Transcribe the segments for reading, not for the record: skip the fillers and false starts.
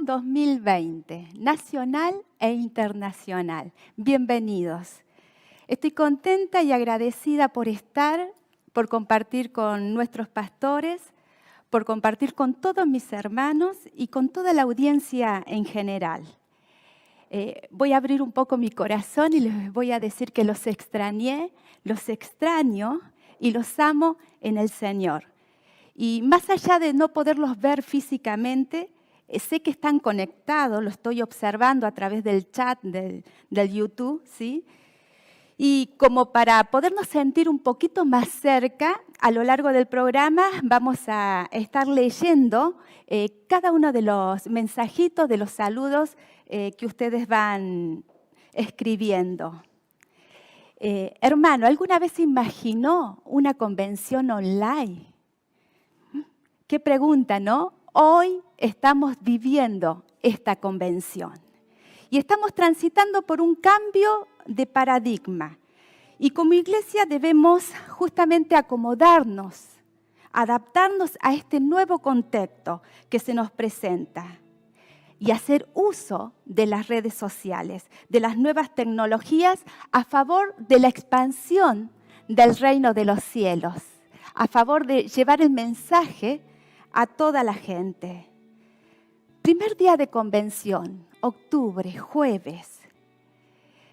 2020, nacional e internacional. Bienvenidos. Estoy contenta y agradecida por estar, por compartir con nuestros pastores, por compartir con todos mis hermanos y con toda la audiencia en general. Voy a abrir un poco mi corazón y les voy a decir que los extrañé, los extraño y los amo en el Señor. Y más allá de no poderlos ver físicamente, sé que están conectados, lo estoy observando a través del chat del YouTube, ¿sí? Y como para podernos sentir un poquito más cerca, a lo largo del programa vamos a estar leyendo cada uno de los mensajitos, de los saludos que ustedes van escribiendo. Hermano, ¿alguna vez imaginó una convención online? Qué pregunta, ¿no? Hoy estamos viviendo esta convención y estamos transitando por un cambio de paradigma. Y como iglesia debemos justamente acomodarnos, adaptarnos a este nuevo contexto que se nos presenta y hacer uso de las redes sociales, de las nuevas tecnologías a favor de la expansión del reino de los cielos, a favor de llevar el mensaje a toda la gente. Primer día de convención, octubre, jueves.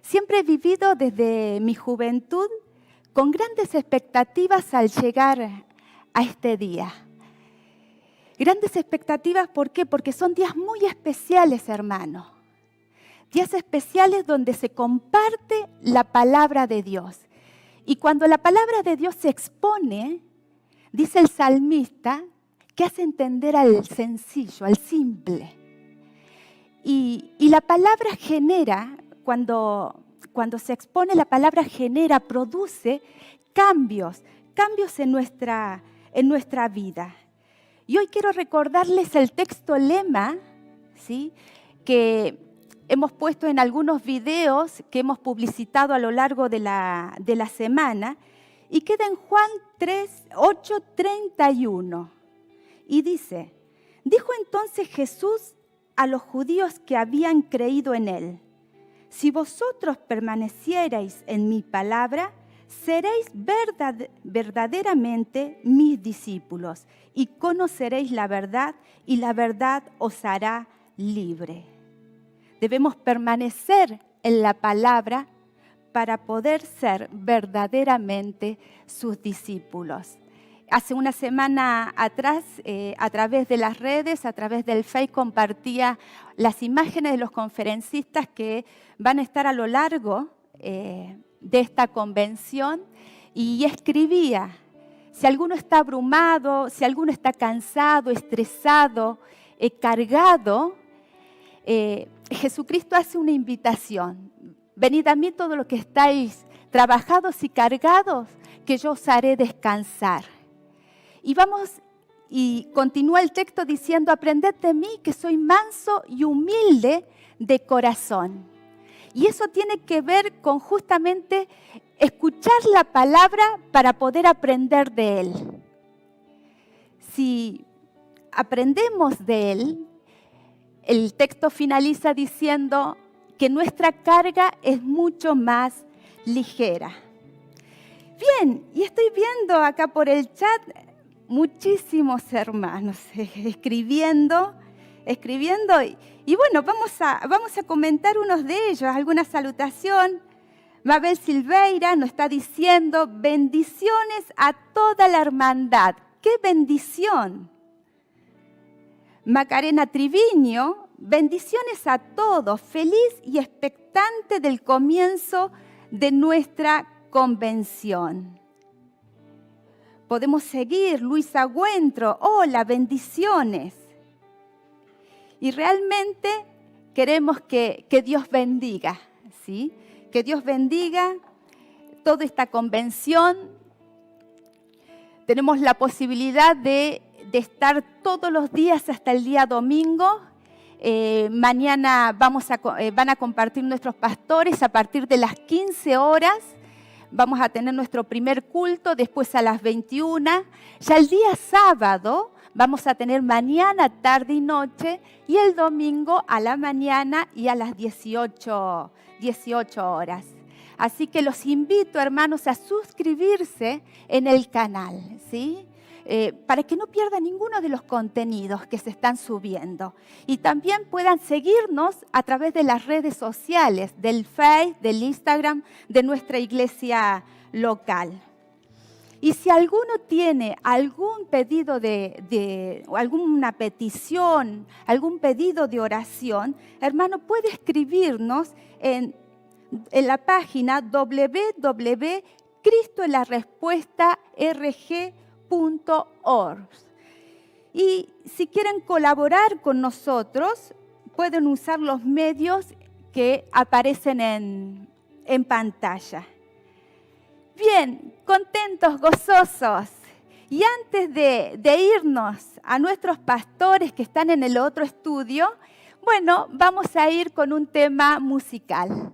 Siempre he vivido desde mi juventud con grandes expectativas al llegar a este día. Grandes expectativas, ¿por qué? Porque son días muy especiales, hermano. Días especiales donde se comparte la palabra de Dios. Y cuando la palabra de Dios se expone, dice el salmista, que hace entender al sencillo, al simple. Y la palabra genera, cuando se expone, la palabra genera, produce cambios en nuestra vida. Y hoy quiero recordarles el texto lema, ¿sí?, que hemos puesto en algunos videos que hemos publicitado a lo largo de la semana, y queda en Juan 8:31. Y dice, dijo entonces Jesús a los judíos que habían creído en él, si vosotros permanecierais en mi palabra, seréis verdaderamente mis discípulos y conoceréis la verdad y la verdad os hará libre. Debemos permanecer en la palabra para poder ser verdaderamente sus discípulos. Hace una semana atrás, a través de las redes, a través del Facebook, compartía las imágenes de los conferencistas que van a estar a lo largo de esta convención y escribía, si alguno está abrumado, si alguno está cansado, estresado, cargado, Jesucristo hace una invitación. Venid a mí todos los que estáis trabajados y cargados, que yo os haré descansar. Y continúa el texto diciendo, aprended de mí que soy manso y humilde de corazón. Y eso tiene que ver con justamente escuchar la palabra para poder aprender de Él. Si aprendemos de Él, el texto finaliza diciendo que nuestra carga es mucho más ligera. Bien, y estoy viendo acá por el chat muchísimos hermanos escribiendo y bueno, vamos a comentar unos de ellos, alguna salutación. Mabel Silveira nos está diciendo bendiciones a toda la hermandad. ¡Qué bendición! Macarena Triviño, bendiciones a todos, feliz y expectante del comienzo de nuestra convención. Podemos seguir, Luisa Güentro, hola, bendiciones. Y realmente queremos que Dios bendiga, ¿sí? Que Dios bendiga toda esta convención. Tenemos la posibilidad de estar todos los días hasta el día domingo. Mañana van a compartir nuestros pastores a partir de las 15 horas. Vamos a tener nuestro primer culto, después a las 21. Ya el día sábado Vamos a tener mañana, tarde y noche, y el domingo a la mañana y a las 18 horas. Así que los invito, hermanos, a suscribirse en el canal, ¿sí? Para que no pierdan ninguno de los contenidos que se están subiendo. Y también puedan seguirnos a través de las redes sociales, del Facebook, del Instagram, de nuestra iglesia local. Y si alguno tiene algún pedido o alguna petición, algún pedido de oración, hermano, puede escribirnos en la página www.cristoenlarespuestarg.org. Y si quieren colaborar con nosotros, pueden usar los medios que aparecen en pantalla. Bien, contentos, gozosos. Y antes de irnos a nuestros pastores que están en el otro estudio, bueno, vamos a ir con un tema musical.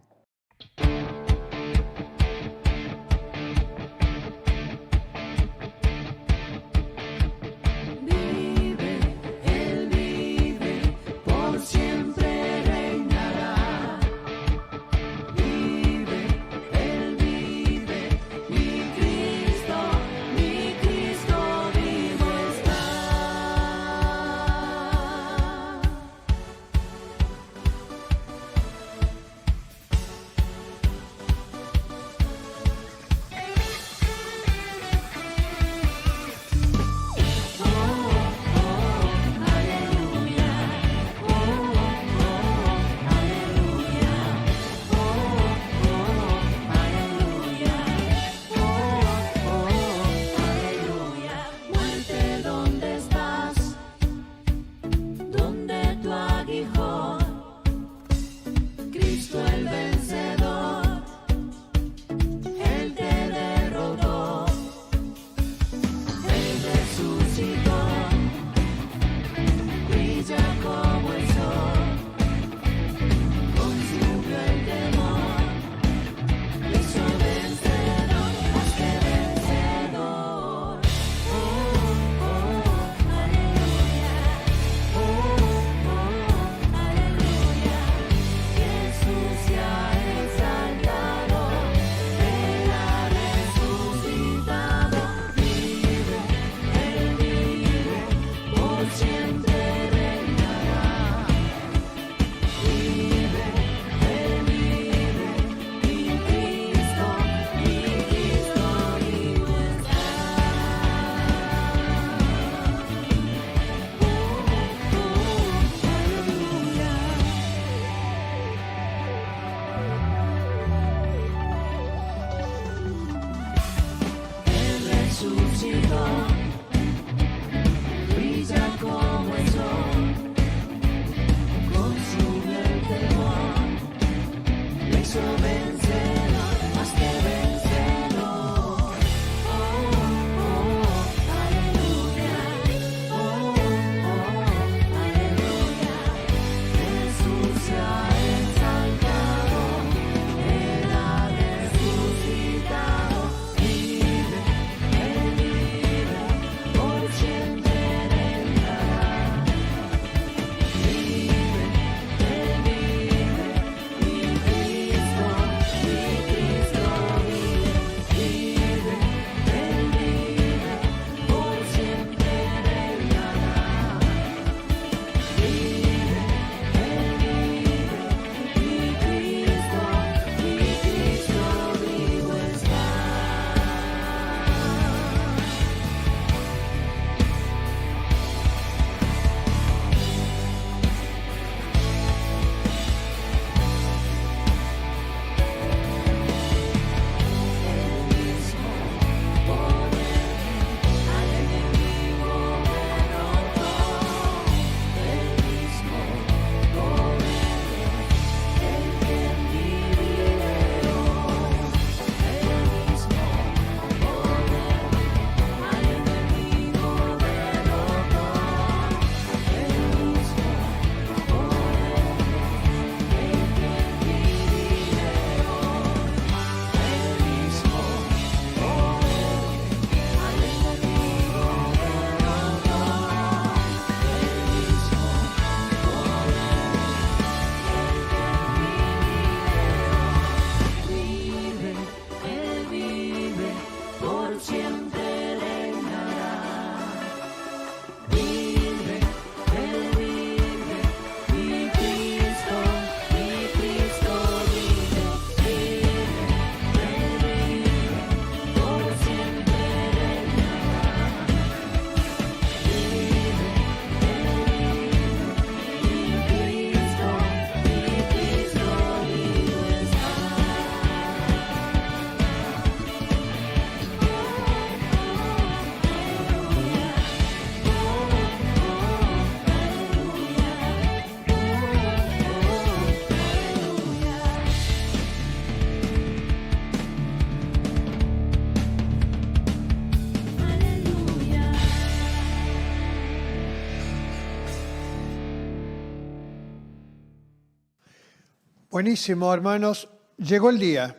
Buenísimo, hermanos. Llegó el día.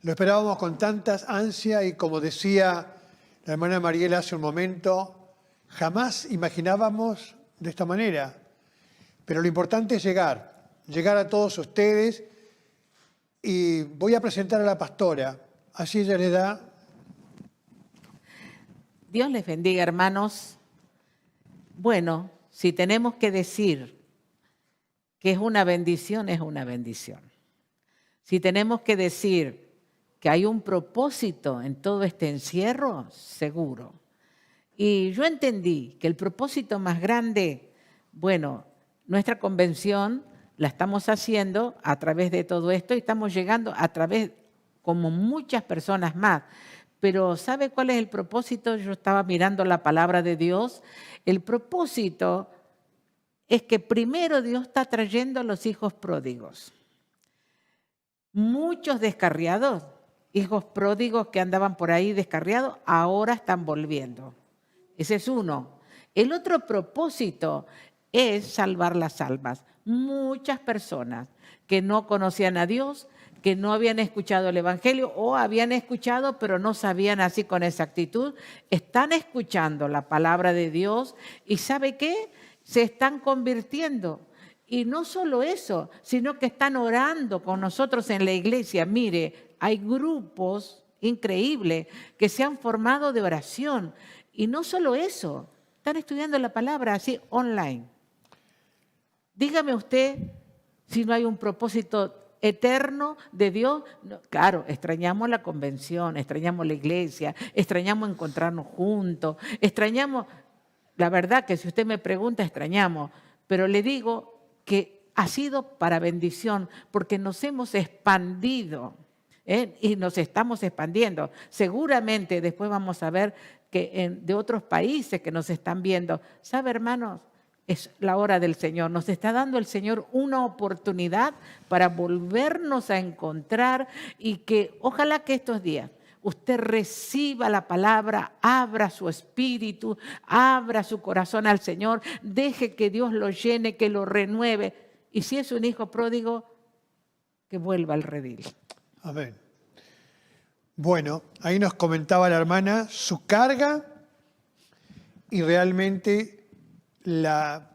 Lo esperábamos con tantas ansia y como decía la hermana Mariela hace un momento, jamás imaginábamos de esta manera. Pero lo importante es llegar a todos ustedes y voy a presentar a la pastora. Así ella le da. Dios les bendiga, hermanos. Bueno, si tenemos que decir que es una bendición, es una bendición. Si tenemos que decir que hay un propósito en todo este encierro, seguro. Y yo entendí que el propósito más grande, bueno, nuestra convención la estamos haciendo a través de todo esto y estamos llegando a través, como muchas personas más. Pero ¿sabe cuál es el propósito? Yo estaba mirando la palabra de Dios. El propósito es que primero Dios está trayendo a los hijos pródigos. Muchos descarriados, hijos pródigos que andaban por ahí descarriados, ahora están volviendo. Ese es uno. El otro propósito es salvar las almas. Muchas personas que no conocían a Dios, que no habían escuchado el Evangelio o habían escuchado pero no sabían así con exactitud, están escuchando la palabra de Dios y ¿sabe qué? Se están convirtiendo. Y no solo eso, sino que están orando con nosotros en la iglesia. Mire, hay grupos increíbles que se han formado de oración. Y no solo eso, están estudiando la palabra así online. Dígame usted si no hay un propósito eterno de Dios. No, claro, extrañamos la convención, extrañamos la iglesia, extrañamos encontrarnos juntos, extrañamos, la verdad que si usted me pregunta, extrañamos, pero le digo que ha sido para bendición porque nos hemos expandido y nos estamos expandiendo. Seguramente después vamos a ver que de otros países que nos están viendo. ¿Sabe, hermanos? Es la hora del Señor. Nos está dando el Señor una oportunidad para volvernos a encontrar y que ojalá que estos días usted reciba la palabra, abra su espíritu, abra su corazón al Señor, deje que Dios lo llene, que lo renueve. Y si es un hijo pródigo, que vuelva al redil. Amén. Bueno, ahí nos comentaba la hermana su carga y realmente la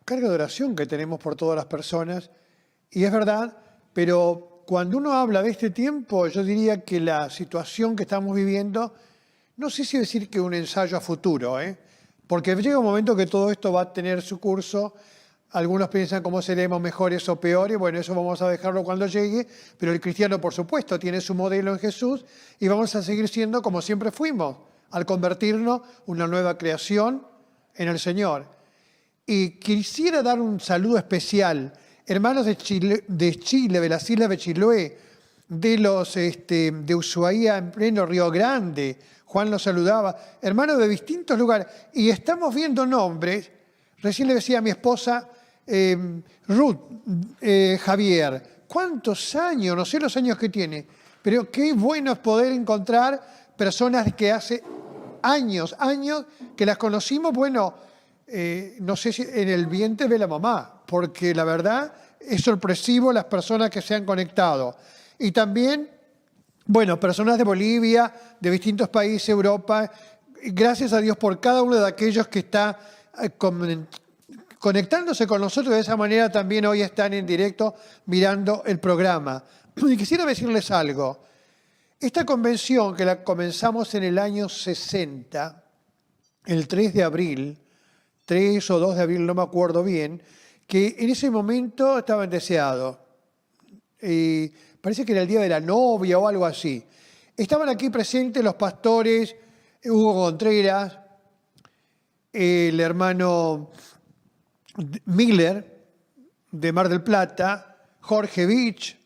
carga de oración que tenemos por todas las personas. Y es verdad, pero cuando uno habla de este tiempo, yo diría que la situación que estamos viviendo, no sé si decir que un ensayo a futuro, porque llega un momento que todo esto va a tener su curso. Algunos piensan cómo seremos mejores o peores, bueno, eso vamos a dejarlo cuando llegue, pero el cristiano, por supuesto, tiene su modelo en Jesús y vamos a seguir siendo como siempre fuimos, al convertirnos en una nueva creación en el Señor. Y quisiera dar un saludo especial, hermanos de Chile, de las islas de Chiloé, de Ushuaia en pleno Río Grande, Juan los saludaba, hermanos de distintos lugares, y estamos viendo nombres. Recién le decía a mi esposa, Ruth, Javier, ¿cuántos años? No sé los años que tiene, pero qué bueno es poder encontrar personas que hace años que las conocimos, bueno, no sé si en el vientre de la mamá, porque la verdad es sorpresivo las personas que se han conectado. Y también, bueno, personas de Bolivia, de distintos países, Europa, gracias a Dios por cada uno de aquellos que está conectándose con nosotros. De esa manera también hoy están en directo mirando el programa. Y quisiera decirles algo. Esta convención que la comenzamos en el año 60, el 3 de abril, 3 o 2 de abril, no me acuerdo bien, que en ese momento estaban deseados. Parece que era el día de la novia o algo así. Estaban aquí presentes los pastores Hugo Contreras, el hermano Miller de Mar del Plata, Jorge Vich,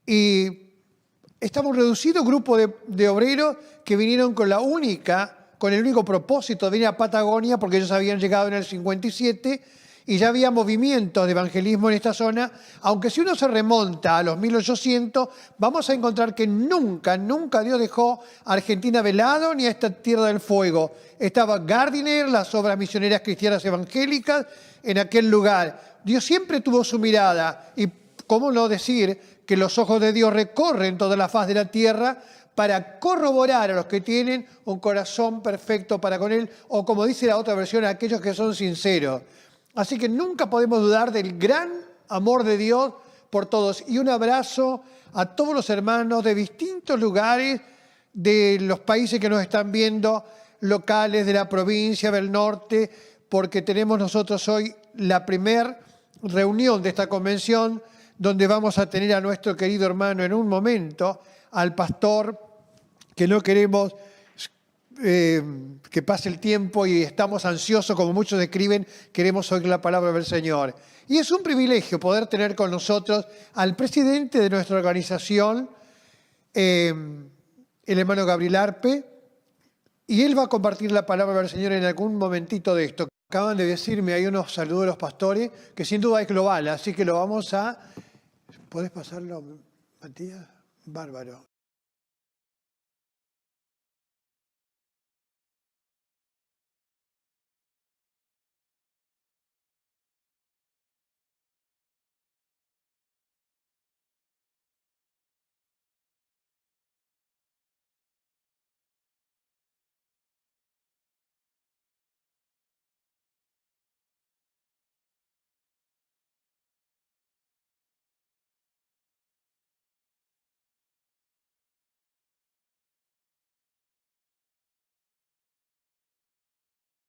y estamos reducidos grupo de obreros que vinieron con el único propósito de ir a Patagonia, porque ellos habían llegado en el 57 y ya había movimientos de evangelismo en esta zona. Aunque si uno se remonta a los 1800, vamos a encontrar que nunca Dios dejó a Argentina de lado ni a esta tierra del fuego. Estaba Gardiner, las obras misioneras cristianas evangélicas, en aquel lugar. Dios siempre tuvo su mirada y ¿cómo no decir que los ojos de Dios recorren toda la faz de la tierra para corroborar a los que tienen un corazón perfecto para con Él, o como dice la otra versión, a aquellos que son sinceros? Así que nunca podemos dudar del gran amor de Dios por todos. Y un abrazo a todos los hermanos de distintos lugares, de los países que nos están viendo, locales de la provincia del norte, porque tenemos nosotros hoy la primera reunión de esta convención, donde vamos a tener a nuestro querido hermano en un momento, al pastor, que no queremos que pase el tiempo y estamos ansiosos, como muchos escriben, queremos oír la palabra del Señor. Y es un privilegio poder tener con nosotros al presidente de nuestra organización, el hermano Gabriel Arpe, y él va a compartir la palabra del Señor en algún momentito de esto. Acaban de decirme, hay unos saludos de los pastores, que sin duda es global, así que lo vamos a... ¿Podés pasarlo, Matías? Bárbaro.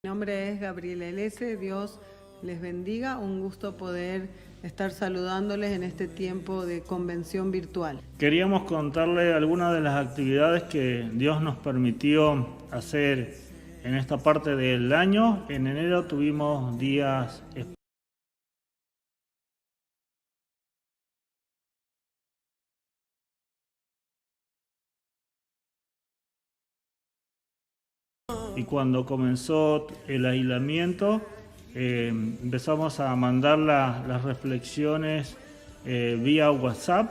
Mi nombre es Gabriela Elese, Dios les bendiga, un gusto poder estar saludándoles en este tiempo de convención virtual. Queríamos contarle algunas de las actividades que Dios nos permitió hacer en esta parte del año. En enero tuvimos días y cuando comenzó el aislamiento empezamos a mandar las reflexiones vía WhatsApp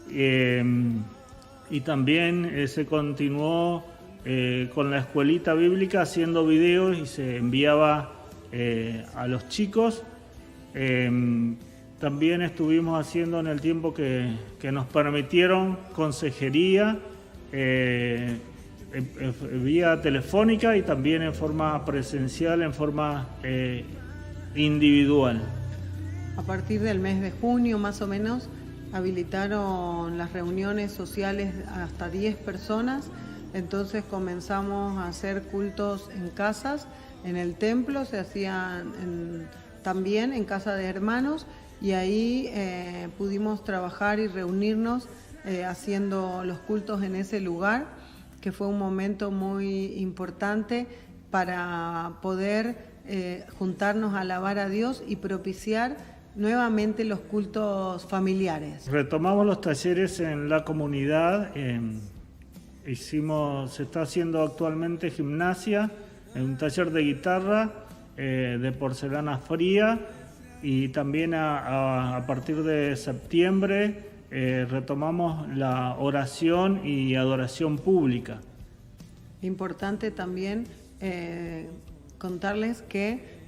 y también se continuó con la escuelita bíblica haciendo videos y se enviaba a los chicos. También estuvimos haciendo en el tiempo que nos permitieron consejería vía telefónica y también en forma presencial, en forma individual. A partir del mes de junio más o menos habilitaron las reuniones sociales hasta 10 personas, entonces comenzamos a hacer cultos en casas, en el templo, se hacían también en casa de hermanos y ahí pudimos trabajar y reunirnos haciendo los cultos en ese lugar, que fue un momento muy importante para poder juntarnos a alabar a Dios y propiciar nuevamente los cultos familiares. Retomamos los talleres en la comunidad, se está haciendo actualmente gimnasia, un taller de guitarra, de porcelana fría, y también a partir de septiembre retomamos la oración y adoración pública. Importante también contarles que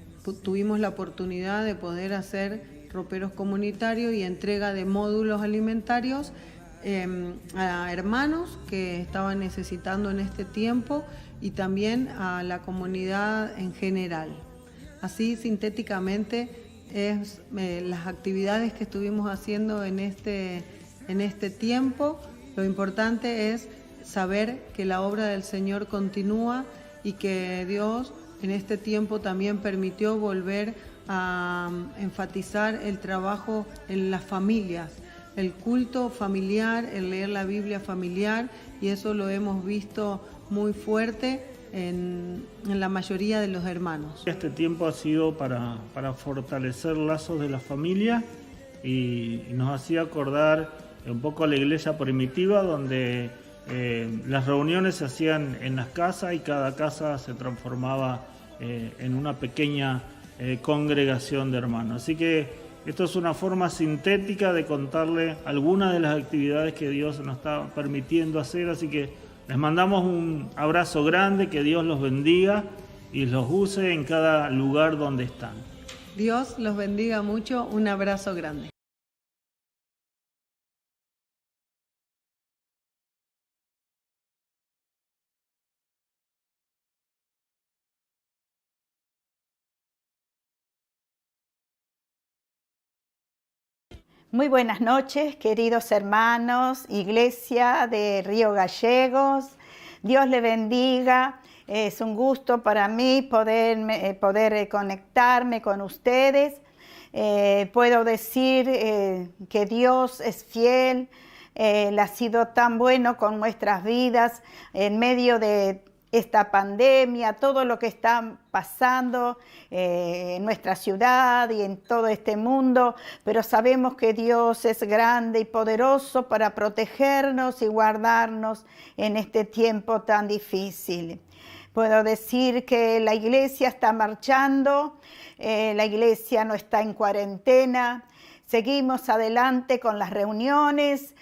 tuvimos la oportunidad de poder hacer roperos comunitarios y entrega de módulos alimentarios a hermanos que estaban necesitando en este tiempo y también a la comunidad en general. Así, sintéticamente, es las actividades que estuvimos haciendo en este tiempo. Lo importante es saber que la obra del Señor continúa y que Dios en este tiempo también permitió volver a enfatizar el trabajo en las familias, el culto familiar, el leer la Biblia familiar, y eso lo hemos visto muy fuerte en la mayoría de los hermanos. Este tiempo ha sido para fortalecer lazos de la familia y nos hacía acordar un poco a la iglesia primitiva, donde las reuniones se hacían en las casas y cada casa se transformaba en una pequeña congregación de hermanos. Así que esto es una forma sintética de contarle algunas de las actividades que Dios nos está permitiendo hacer, así que les mandamos un abrazo grande, que Dios los bendiga y los use en cada lugar donde están. Dios los bendiga mucho, un abrazo grande. Muy buenas noches, queridos hermanos, Iglesia de Río Gallegos. Dios le bendiga. Es un gusto para mí poder conectarme con ustedes. Puedo decir que Dios es fiel. Él ha sido tan bueno con nuestras vidas en medio de esta pandemia, todo lo que está pasando en nuestra ciudad y en todo este mundo, pero sabemos que Dios es grande y poderoso para protegernos y guardarnos en este tiempo tan difícil. Puedo decir que la iglesia está marchando, la iglesia no está en cuarentena, seguimos adelante con las reuniones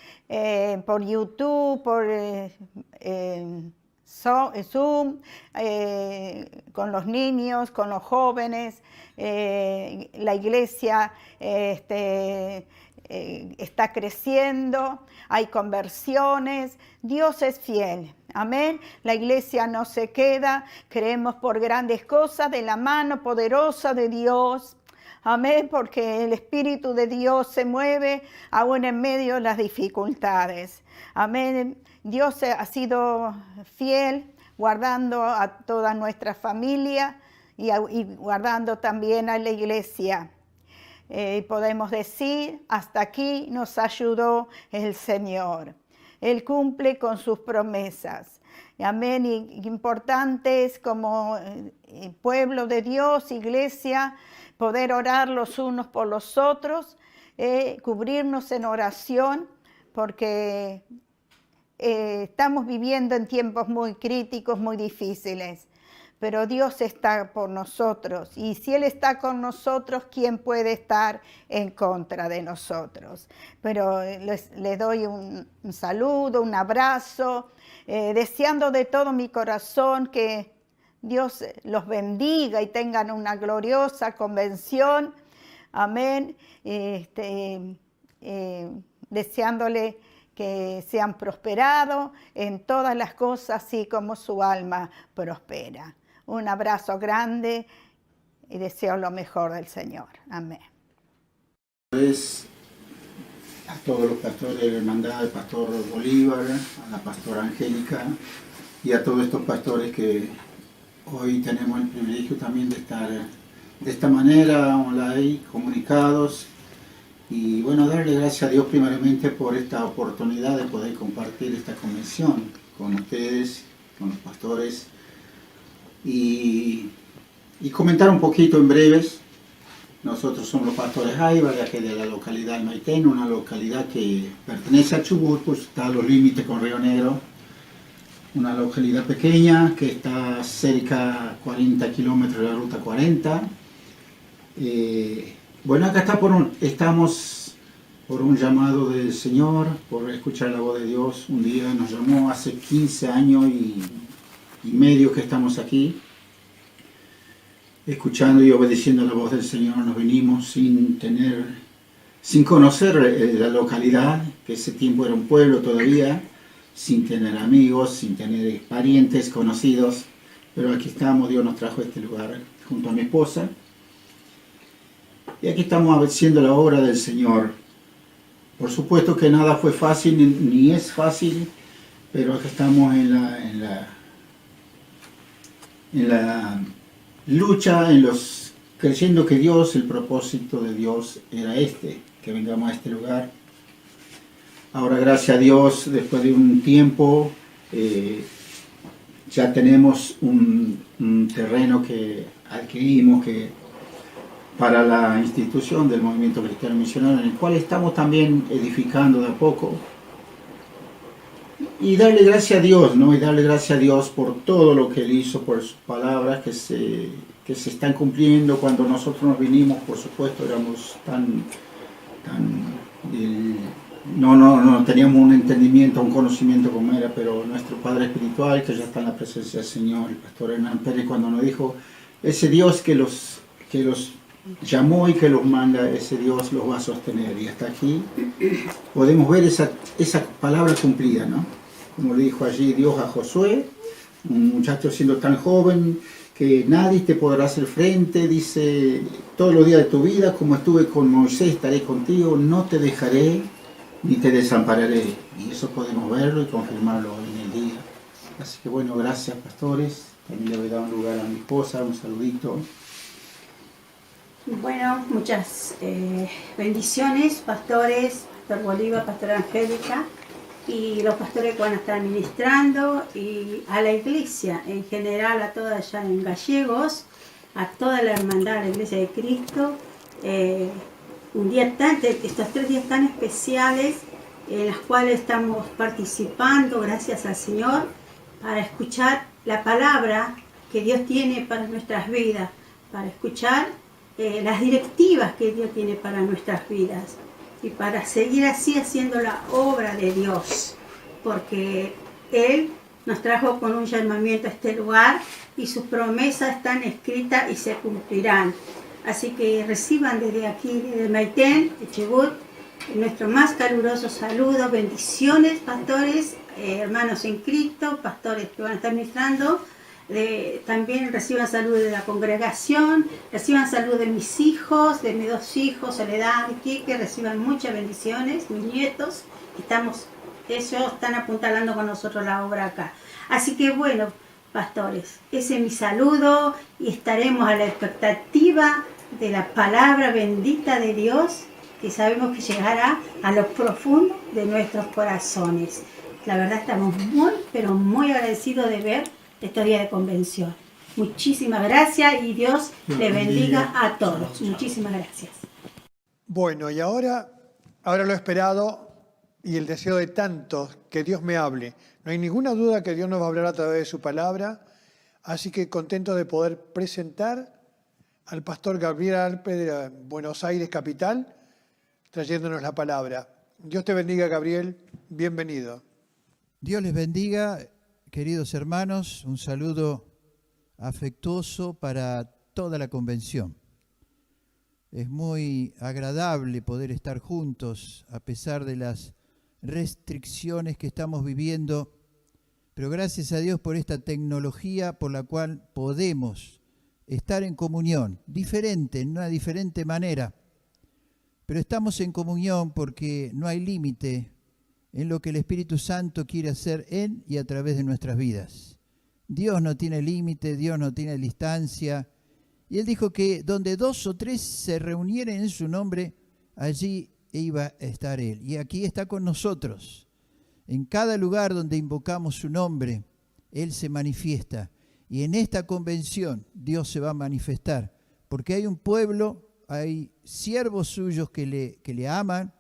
por YouTube, por Zoom, con los niños, con los jóvenes. La iglesia está creciendo, hay conversiones. Dios es fiel. Amén. La iglesia no se queda. Creemos por grandes cosas de la mano poderosa de Dios. Amén, porque el Espíritu de Dios se mueve aún en medio de las dificultades. Amén. Dios ha sido fiel, guardando a toda nuestra familia y guardando también a la iglesia. Podemos decir, hasta aquí nos ayudó el Señor. Él cumple con sus promesas. Amén. Y importante es como pueblo de Dios, iglesia, poder orar los unos por los otros, cubrirnos en oración, porque estamos viviendo en tiempos muy críticos, muy difíciles, pero Dios está por nosotros, y si Él está con nosotros, ¿quién puede estar en contra de nosotros? Pero les doy un saludo, un abrazo, deseando de todo mi corazón que Dios los bendiga y tengan una gloriosa convención. Amén. Deseándole que sean prosperados en todas las cosas, así como su alma prospera. Un abrazo grande y deseo lo mejor del Señor. Amén. A todos los pastores de la hermandad, al pastor Bolívar, a la pastora Angélica y a todos estos pastores que hoy tenemos el privilegio también de estar de esta manera, online, comunicados. Y bueno, darle gracias a Dios primeramente por esta oportunidad de poder compartir esta convención con ustedes, con los pastores, y comentar un poquito en breves. Nosotros somos los pastores Jaiba, de aquí de la localidad de Maitén, una localidad que pertenece a Chubut, pues está a los límites con Río Negro. Una localidad pequeña que está cerca a 40 kilómetros de la ruta 40. Bueno, acá estamos por un llamado del Señor, por escuchar la voz de Dios. Un día nos llamó, hace 15 años y medio que estamos aquí, escuchando y obedeciendo la voz del Señor. Nos venimos sin conocer la localidad, que ese tiempo era un pueblo todavía, sin tener amigos, sin tener parientes, conocidos, pero aquí estamos. Dios nos trajo a este lugar junto a mi esposa. Y aquí estamos haciendo la obra del Señor. Por supuesto que nada fue fácil, ni es fácil, pero aquí estamos en la lucha, creyendo que Dios, el propósito de Dios era que vengamos a este lugar. Ahora, gracias a Dios, después de un tiempo, ya tenemos un terreno que adquirimos para la institución del Movimiento Cristiano Misionero, en el cual estamos también edificando de a poco. Y darle gracias a Dios, ¿no? Y darle gracias a Dios por todo lo que Él hizo, por sus palabras que se están cumpliendo. Cuando nosotros nos vinimos, por supuesto, éramos no teníamos un entendimiento, un conocimiento como era, pero nuestro Padre Espiritual, que ya está en la presencia del Señor, el pastor Hernán Pérez, cuando nos dijo, ese Dios que los llamó y que los manda, ese Dios los va a sostener. Y hasta aquí podemos ver esa palabra cumplida, ¿no? Como le dijo allí Dios a Josué, un muchacho siendo tan joven, que nadie te podrá hacer frente, dice, todos los días de tu vida, como estuve con Moisés, estaré contigo, no te dejaré ni te desampararé. Y eso podemos verlo y confirmarlo en el día. Así que bueno, gracias pastores. También le voy a dar un lugar a mi esposa, un saludito. Bueno, muchas bendiciones, pastores, Pastor Bolívar, Pastora Angélica y los pastores que van a estar ministrando y a la iglesia en general, a toda allá en Gallegos, a toda la hermandad, a la Iglesia de Cristo. Estos 3 días tan especiales en los cuales estamos participando, gracias al Señor, para escuchar la palabra que Dios tiene para nuestras vidas, para escuchar las directivas que Dios tiene para nuestras vidas y para seguir así haciendo la obra de Dios, porque Él nos trajo con un llamamiento a este lugar y sus promesas están escritas y se cumplirán. Así que reciban desde aquí, desde Maitén, de Chubut, nuestro más caluroso saludo, bendiciones, pastores, hermanos en Cristo, pastores que van a estar ministrando. También reciban salud de la congregación, reciban salud de mis hijos, de mis 2 hijos, Soledad y Quique, reciban muchas bendiciones, mis nietos, ellos están apuntalando con nosotros la obra acá. Así que bueno, pastores, ese es mi saludo y estaremos a la expectativa de la palabra bendita de Dios, que sabemos que llegará a lo profundo de nuestros corazones. La verdad estamos muy, pero muy agradecidos de ver estos días de convención. Muchísimas gracias y Dios le bendiga a todos. Muchísimas gracias. Bueno, y ahora lo esperado y el deseo de tantos, que Dios me hable. No hay ninguna duda que Dios nos va a hablar a través de su palabra, así que contento de poder presentar al pastor Gabriel Arpe de Buenos Aires, capital, trayéndonos la palabra. Dios te bendiga, Gabriel. Bienvenido. Dios les bendiga, queridos hermanos. Un saludo afectuoso para toda la convención. Es muy agradable poder estar juntos a pesar de las restricciones que estamos viviendo, pero gracias a Dios por esta tecnología por la cual podemos estar en comunión, diferente, en una diferente manera, pero estamos en comunión porque no hay límite en lo que el Espíritu Santo quiere hacer en y a través de nuestras vidas. Dios no tiene límite, Dios no tiene distancia, y Él dijo que donde 2 o 3 se reunieren en su nombre, allí iba a estar Él. Y aquí está con nosotros. En cada lugar donde invocamos su nombre, Él se manifiesta. Y en esta convención Dios se va a manifestar, porque hay un pueblo, hay siervos suyos que le aman,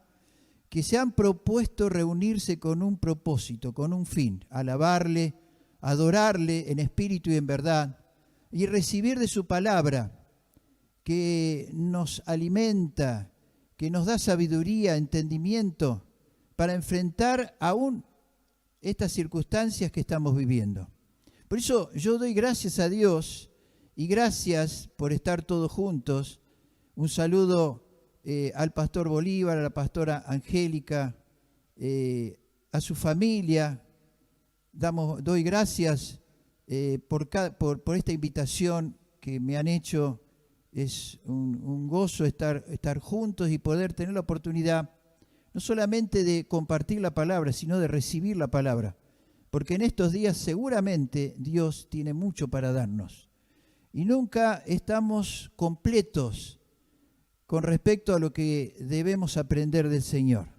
que se han propuesto reunirse con un propósito, con un fin, alabarle, adorarle en espíritu y en verdad, y recibir de su palabra, que nos alimenta, que nos da sabiduría, entendimiento, para enfrentar aún estas circunstancias que estamos viviendo. Por eso yo doy gracias a Dios y gracias por estar todos juntos. Un saludo al pastor Bolívar, a la pastora Angélica, a su familia. Doy gracias por esta invitación que me han hecho. Es un gozo estar juntos y poder tener la oportunidad no solamente de compartir la palabra, sino de recibir la palabra. Porque en estos días seguramente Dios tiene mucho para darnos. Y nunca estamos completos con respecto a lo que debemos aprender del Señor.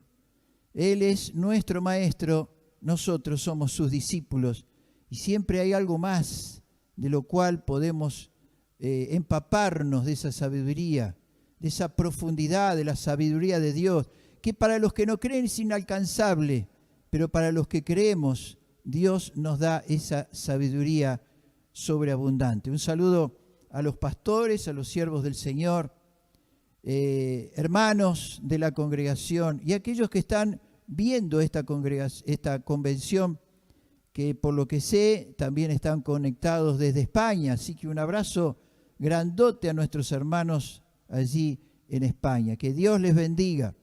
Él es nuestro Maestro, nosotros somos sus discípulos. Y siempre hay algo más de lo cual podemos empaparnos de esa sabiduría, de esa profundidad, de la sabiduría de Dios, que para los que no creen es inalcanzable, pero para los que creemos, Dios nos da esa sabiduría sobreabundante. Un saludo a los pastores, a los siervos del Señor, hermanos de la congregación y aquellos que están viendo esta convención, que por lo que sé también están conectados desde España. Así que un abrazo grandote a nuestros hermanos allí en España. Que Dios les bendiga,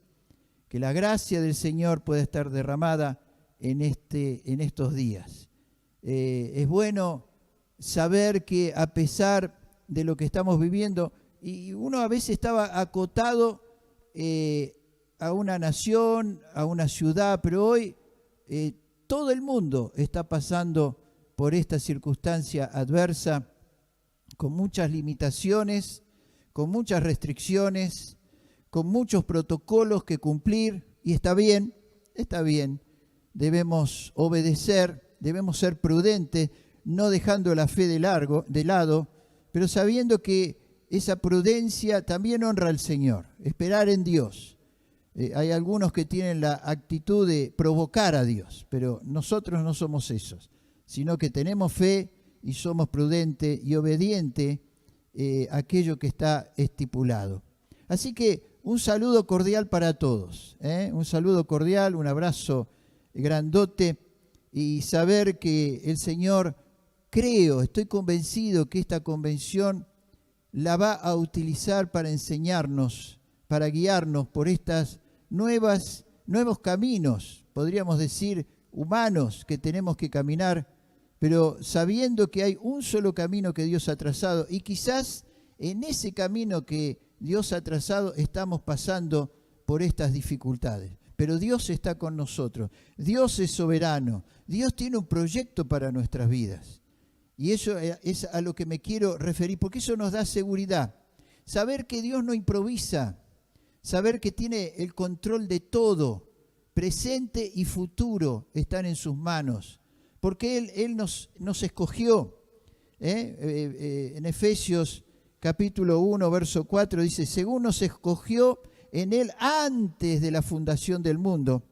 que la gracia del Señor pueda estar derramada en estos días. Es bueno saber que a pesar de lo que estamos viviendo, y uno a veces estaba acotado a una nación, a una ciudad, pero hoy todo el mundo está pasando por esta circunstancia adversa, con muchas limitaciones, con muchas restricciones, con muchos protocolos que cumplir, y está bien, debemos obedecer, debemos ser prudentes, no dejando la fe de lado, pero sabiendo que esa prudencia también honra al Señor, esperar en Dios. Hay algunos que tienen la actitud de provocar a Dios, pero nosotros no somos esos, sino que tenemos fe y somos prudentes y obedientes a aquello que está estipulado. Así que un saludo cordial para todos, un saludo cordial, un abrazo grandote, y saber que el Señor, estoy convencido que esta convención la va a utilizar para enseñarnos, para guiarnos por estos nuevos caminos, podríamos decir, humanos que tenemos que caminar, pero sabiendo que hay un solo camino que Dios ha trazado, y quizás en ese camino que Dios ha trazado estamos pasando por estas dificultades. Pero Dios está con nosotros, Dios es soberano, Dios tiene un proyecto para nuestras vidas. Y eso es a lo que me quiero referir, porque eso nos da seguridad. Saber que Dios no improvisa, saber que tiene el control de todo, presente y futuro están en sus manos, porque Él nos escogió. En Efesios capítulo 1, verso 4 dice, según nos escogió en Él antes de la fundación del mundo,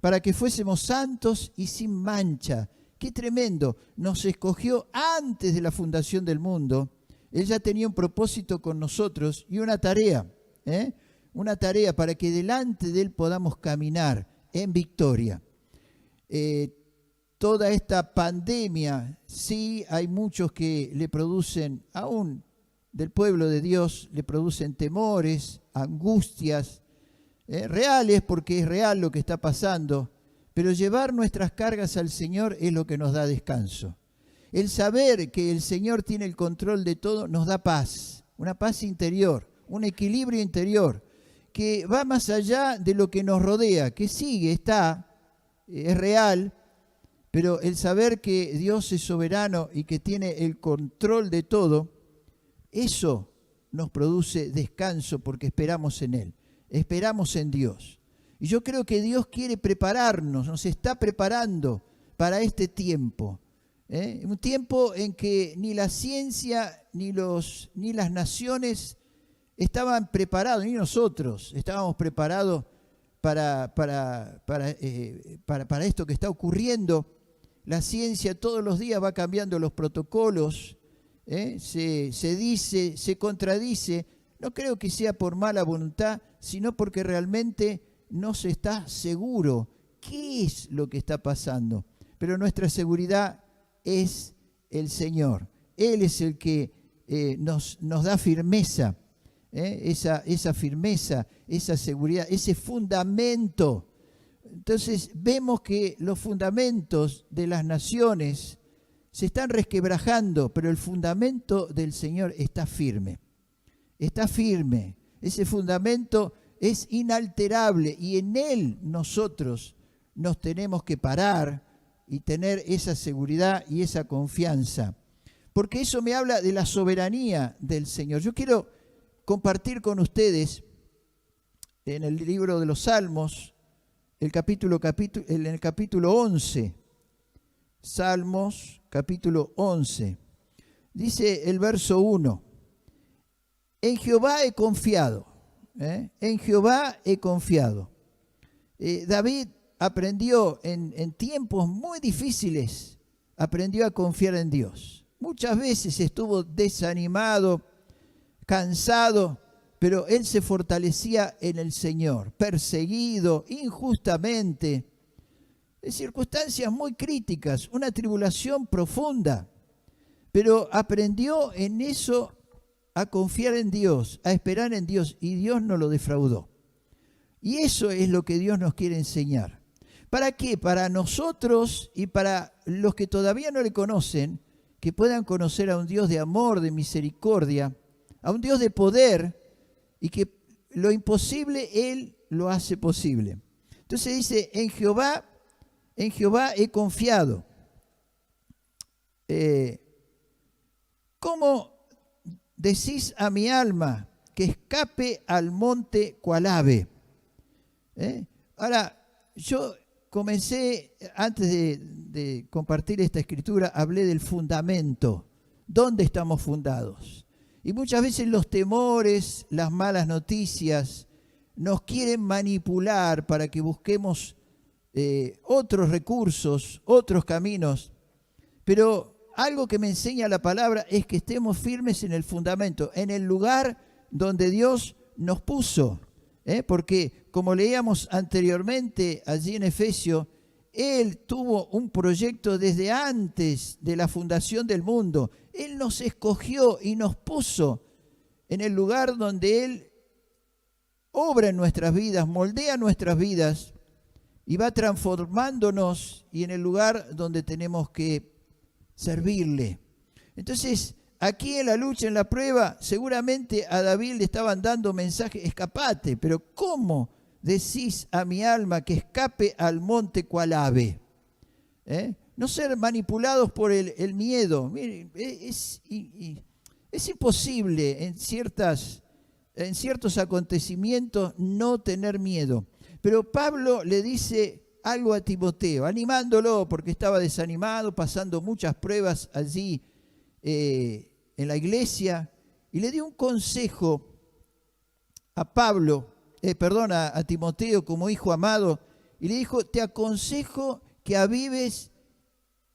para que fuésemos santos y sin mancha. ¡Qué tremendo! Nos escogió antes de la fundación del mundo. Él ya tenía un propósito con nosotros y una tarea para que delante de Él podamos caminar en victoria. Toda esta pandemia, sí, hay muchos que le producen, aún del pueblo de Dios, le producen temores, angustias, reales, porque es real lo que está pasando, pero llevar nuestras cargas al Señor es lo que nos da descanso. El saber que el Señor tiene el control de todo nos da paz, una paz interior, un equilibrio interior, que va más allá de lo que nos rodea, que sigue, es real, pero el saber que Dios es soberano y que tiene el control de todo, eso nos produce descanso porque esperamos en Él, esperamos en Dios. Y yo creo que Dios quiere prepararnos, nos está preparando para este tiempo. Un tiempo en que ni la ciencia ni las naciones estaban preparados, ni nosotros estábamos preparados para esto que está ocurriendo. La ciencia todos los días va cambiando los protocolos, se dice, se contradice. No creo que sea por mala voluntad, sino porque realmente no se está seguro qué es lo que está pasando. Pero nuestra seguridad es el Señor. Él es el que nos da firmeza, esa firmeza, esa seguridad, ese fundamento. Entonces vemos que los fundamentos de las naciones se están resquebrajando, pero el fundamento del Señor está firme. Está firme. Ese fundamento es inalterable y en Él nosotros nos tenemos que parar y tener esa seguridad y esa confianza. Porque eso me habla de la soberanía del Señor. Yo quiero compartir con ustedes en el libro de los Salmos, en el capítulo 11. Salmos, capítulo 11. Dice el verso 1. En Jehová he confiado. En Jehová he confiado. David aprendió en tiempos muy difíciles, aprendió a confiar en Dios. Muchas veces estuvo desanimado, cansado, pero él se fortalecía en el Señor, perseguido injustamente, en circunstancias muy críticas, una tribulación profunda, pero aprendió en eso a confiar en Dios, a esperar en Dios, y Dios no lo defraudó. Y eso es lo que Dios nos quiere enseñar. ¿Para qué? Para nosotros y para los que todavía no le conocen, que puedan conocer a un Dios de amor, de misericordia, a un Dios de poder, y que lo imposible Él lo hace posible. Entonces dice, en Jehová he confiado. ¿Cómo decís a mi alma que escape al monte cual ave? Ahora, yo comencé, antes de compartir esta escritura, hablé del fundamento. ¿Dónde estamos fundados? Y muchas veces los temores, las malas noticias, nos quieren manipular para que busquemos otros recursos, otros caminos. Pero algo que me enseña la palabra es que estemos firmes en el fundamento, en el lugar donde Dios nos puso. Porque, como leíamos anteriormente allí en Efesios, Él tuvo un proyecto desde antes de la fundación del mundo. Él nos escogió y nos puso en el lugar donde Él obra en nuestras vidas, moldea nuestras vidas y va transformándonos, y en el lugar donde tenemos que servirle. Entonces, aquí en la lucha, en la prueba, seguramente a David le estaban dando mensaje, escapate, pero ¿cómo decís a mi alma que escape al monte cual ave? No ser manipulados por el miedo. Miren, es imposible en ciertos acontecimientos no tener miedo. Pero Pablo le dice algo a Timoteo, animándolo porque estaba desanimado, pasando muchas pruebas allí en la iglesia, y le dio un consejo a Timoteo como hijo amado, y le dijo, te aconsejo que avives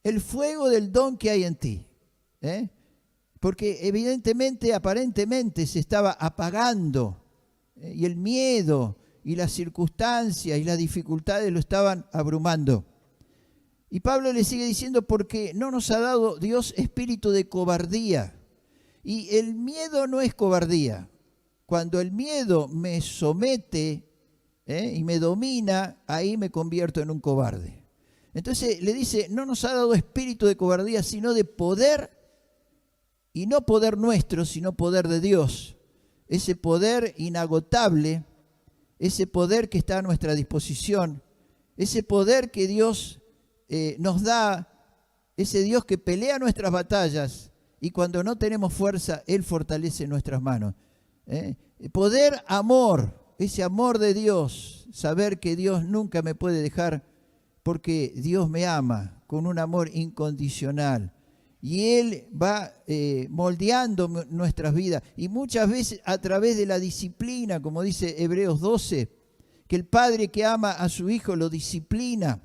el fuego del don que hay en ti. Porque evidentemente, aparentemente se estaba apagando, y el miedo y las circunstancias y las dificultades lo estaban abrumando. Y Pablo le sigue diciendo, porque no nos ha dado Dios espíritu de cobardía. Y el miedo no es cobardía. Cuando el miedo me somete y me domina, ahí me convierto en un cobarde. Entonces le dice, no nos ha dado espíritu de cobardía, sino de poder, y no poder nuestro, sino poder de Dios. Ese poder inagotable, ese poder que está a nuestra disposición, ese poder que Dios nos da, ese Dios que pelea nuestras batallas, y cuando no tenemos fuerza, Él fortalece nuestras manos. Poder, amor, ese amor de Dios, saber que Dios nunca me puede dejar porque Dios me ama con un amor incondicional. Y Él va moldeando nuestras vidas. Y muchas veces a través de la disciplina, como dice Hebreos 12, que el padre que ama a su hijo lo disciplina.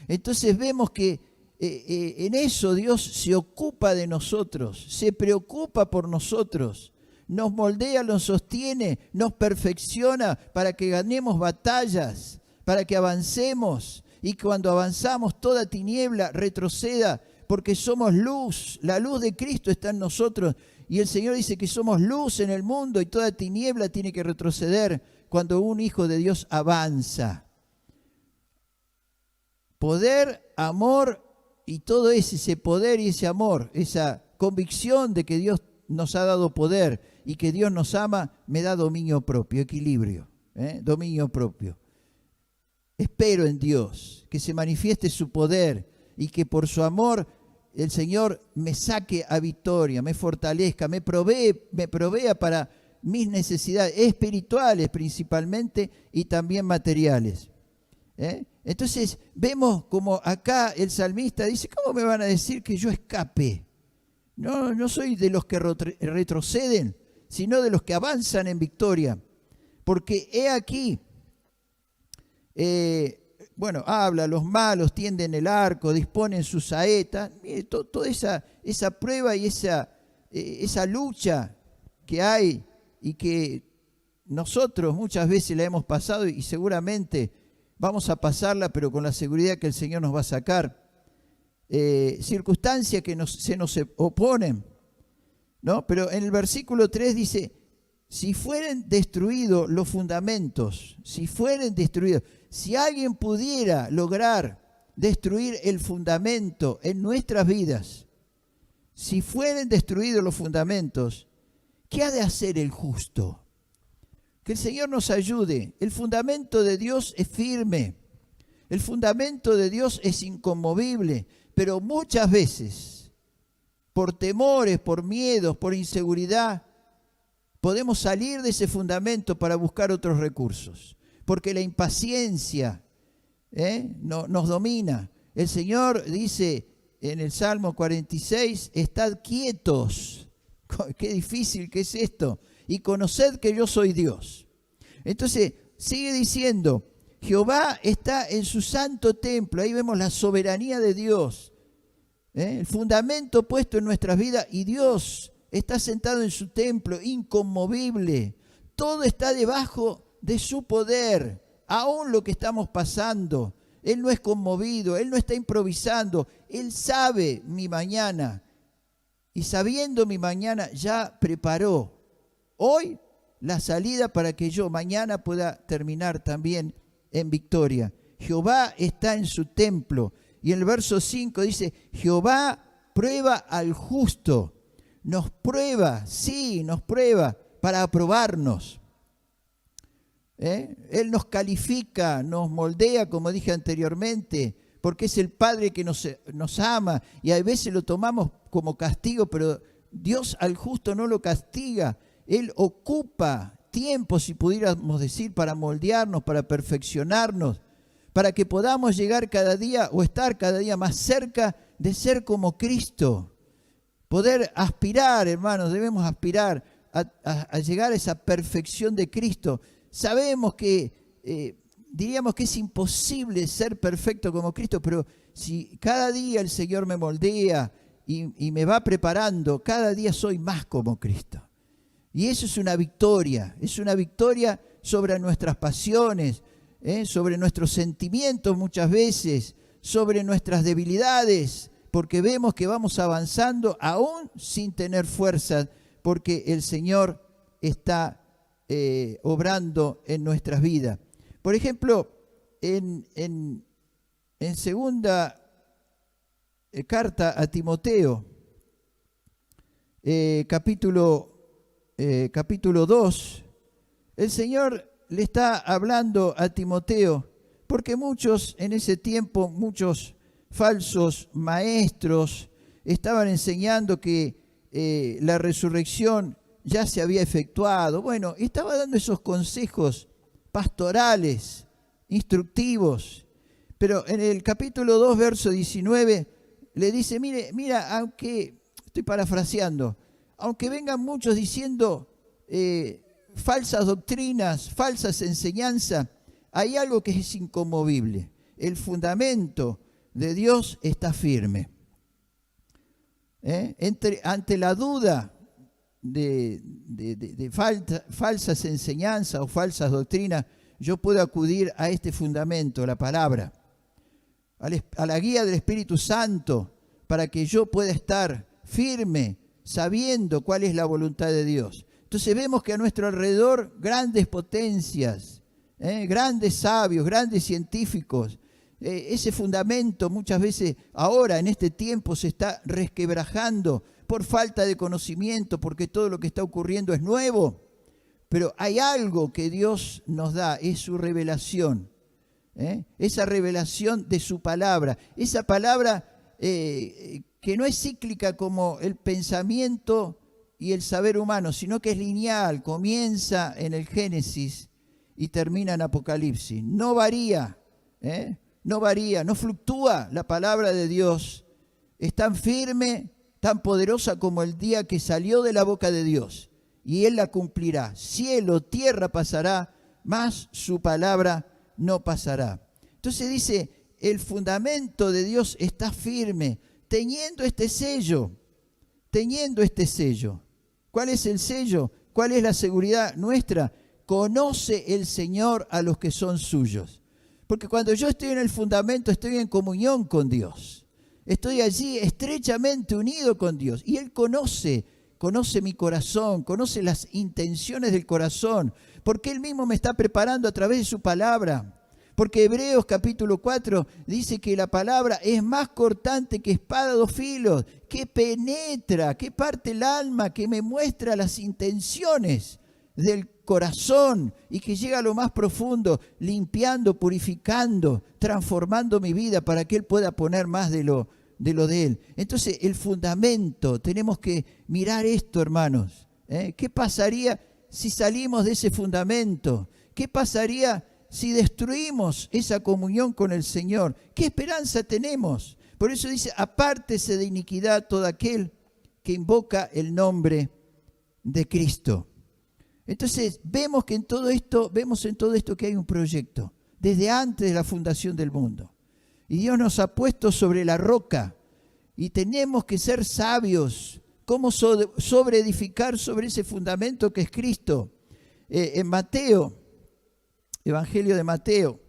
Entonces vemos que en eso Dios se ocupa de nosotros, se preocupa por nosotros, nos moldea, nos sostiene, nos perfecciona para que ganemos batallas, para que avancemos, y cuando avanzamos toda tiniebla retroceda, porque somos luz, la luz de Cristo está en nosotros, y el Señor dice que somos luz en el mundo, y toda tiniebla tiene que retroceder cuando un hijo de Dios avanza. Poder, amor, y todo ese poder y ese amor, esa convicción de que Dios nos ha dado poder y que Dios nos ama, me da dominio propio, equilibrio, dominio propio. Espero en Dios, que se manifieste su poder y que por su amor el Señor me saque a victoria, me fortalezca, me provea para mis necesidades espirituales principalmente y también materiales. Entonces vemos como acá el salmista dice, ¿cómo me van a decir que yo escape? No soy de los que retroceden, sino de los que avanzan en victoria. Porque he aquí, habla, los malos tienden el arco, disponen sus saetas. Mire, toda esa prueba y esa lucha que hay y que nosotros muchas veces la hemos pasado y seguramente vamos a pasarla, pero con la seguridad que el Señor nos va a sacar. Circunstancias que se nos oponen, ¿no? Pero en el versículo 3 dice, si fueren destruidos los fundamentos, si alguien pudiera lograr destruir el fundamento en nuestras vidas, Si fueren destruidos los fundamentos, ¿qué ha de hacer el justo? Que el Señor nos ayude. El fundamento de Dios es firme. El fundamento de Dios es inconmovible. Pero muchas veces, por temores, por miedos, por inseguridad, podemos salir de ese fundamento para buscar otros recursos. Porque la impaciencia nos domina. El Señor dice en el Salmo 46, estad quietos. Qué difícil que es esto. Y conoced que yo soy Dios. Entonces, sigue diciendo, Jehová está en su santo templo. Ahí vemos la soberanía de Dios. El fundamento puesto en nuestras vidas. Y Dios está sentado en su templo, inconmovible. Todo está debajo de su poder. Aún lo que estamos pasando. Él no es conmovido, Él no está improvisando. Él sabe mi mañana. Y sabiendo mi mañana, ya preparó hoy la salida para que yo mañana pueda terminar también en victoria. Jehová está en su templo. Y en el verso 5 dice, Jehová prueba al justo. Nos prueba, sí, nos prueba para aprobarnos. Él nos califica, nos moldea, como dije anteriormente, porque es el Padre que nos ama y a veces lo tomamos como castigo, pero Dios al justo no lo castiga. Él ocupa tiempo, si pudiéramos decir, para moldearnos, para perfeccionarnos, para que podamos llegar cada día o estar cada día más cerca de ser como Cristo. Poder aspirar, hermanos, debemos aspirar a llegar a esa perfección de Cristo. Sabemos que diríamos que es imposible ser perfecto como Cristo, pero si cada día el Señor me moldea y me va preparando, cada día soy más como Cristo. Y eso es una victoria sobre nuestras pasiones, sobre nuestros sentimientos muchas veces, sobre nuestras debilidades, porque vemos que vamos avanzando aún sin tener fuerza, porque el Señor está obrando en nuestras vidas. Por ejemplo, en segunda carta a Timoteo, capítulo 2, el Señor le está hablando a Timoteo, porque muchos en ese tiempo, muchos falsos maestros estaban enseñando que la resurrección ya se había efectuado. Bueno, estaba dando esos consejos pastorales, instructivos. Pero en el capítulo 2, verso 19, le dice, mira, aunque, estoy parafraseando, aunque vengan muchos diciendo falsas doctrinas, falsas enseñanzas, hay algo que es inconmovible. El fundamento de Dios está firme. Ante la duda de falsas enseñanzas o falsas doctrinas, yo puedo acudir a este fundamento, la palabra, a la guía del Espíritu Santo, para que yo pueda estar firme, sabiendo cuál es la voluntad de Dios. Entonces vemos que a nuestro alrededor grandes potencias, grandes sabios, grandes científicos, ese fundamento muchas veces ahora en este tiempo se está resquebrajando por falta de conocimiento, porque todo lo que está ocurriendo es nuevo. Pero hay algo que Dios nos da, es su revelación. Esa revelación de su palabra. Esa palabra que no es cíclica como el pensamiento y el saber humano, sino que es lineal. Comienza en el Génesis y termina en Apocalipsis. No varía, no fluctúa la palabra de Dios. Es tan firme, tan poderosa como el día que salió de la boca de Dios. Y Él la cumplirá. Cielo, tierra pasará, mas su palabra no pasará. Entonces dice, el fundamento de Dios está firme, teniendo este sello. ¿Cuál es el sello? ¿Cuál es la seguridad nuestra? Conoce el Señor a los que son suyos. Porque cuando yo estoy en el fundamento, estoy en comunión con Dios. Estoy allí estrechamente unido con Dios. Y Él conoce mi corazón, conoce las intenciones del corazón. Porque Él mismo me está preparando a través de su palabra. Porque Hebreos capítulo 4 dice que la palabra es más cortante que espada de 2 filos, que penetra, que parte el alma, que me muestra las intenciones del corazón y que llega a lo más profundo, limpiando, purificando, transformando mi vida para que Él pueda poner más de lo de Él. Entonces, el fundamento, tenemos que mirar esto, hermanos. ¿Qué pasaría si salimos de ese fundamento? ¿Qué pasaría si destruimos esa comunión con el Señor? ¿Qué esperanza tenemos? Por eso dice, apártese de iniquidad todo aquel que invoca el nombre de Cristo. Entonces, vemos en todo esto que hay un proyecto, desde antes de la fundación del mundo. Y Dios nos ha puesto sobre la roca y tenemos que ser sabios. ¿Cómo sobreedificar sobre ese fundamento que es Cristo? En Mateo, Evangelio de Mateo,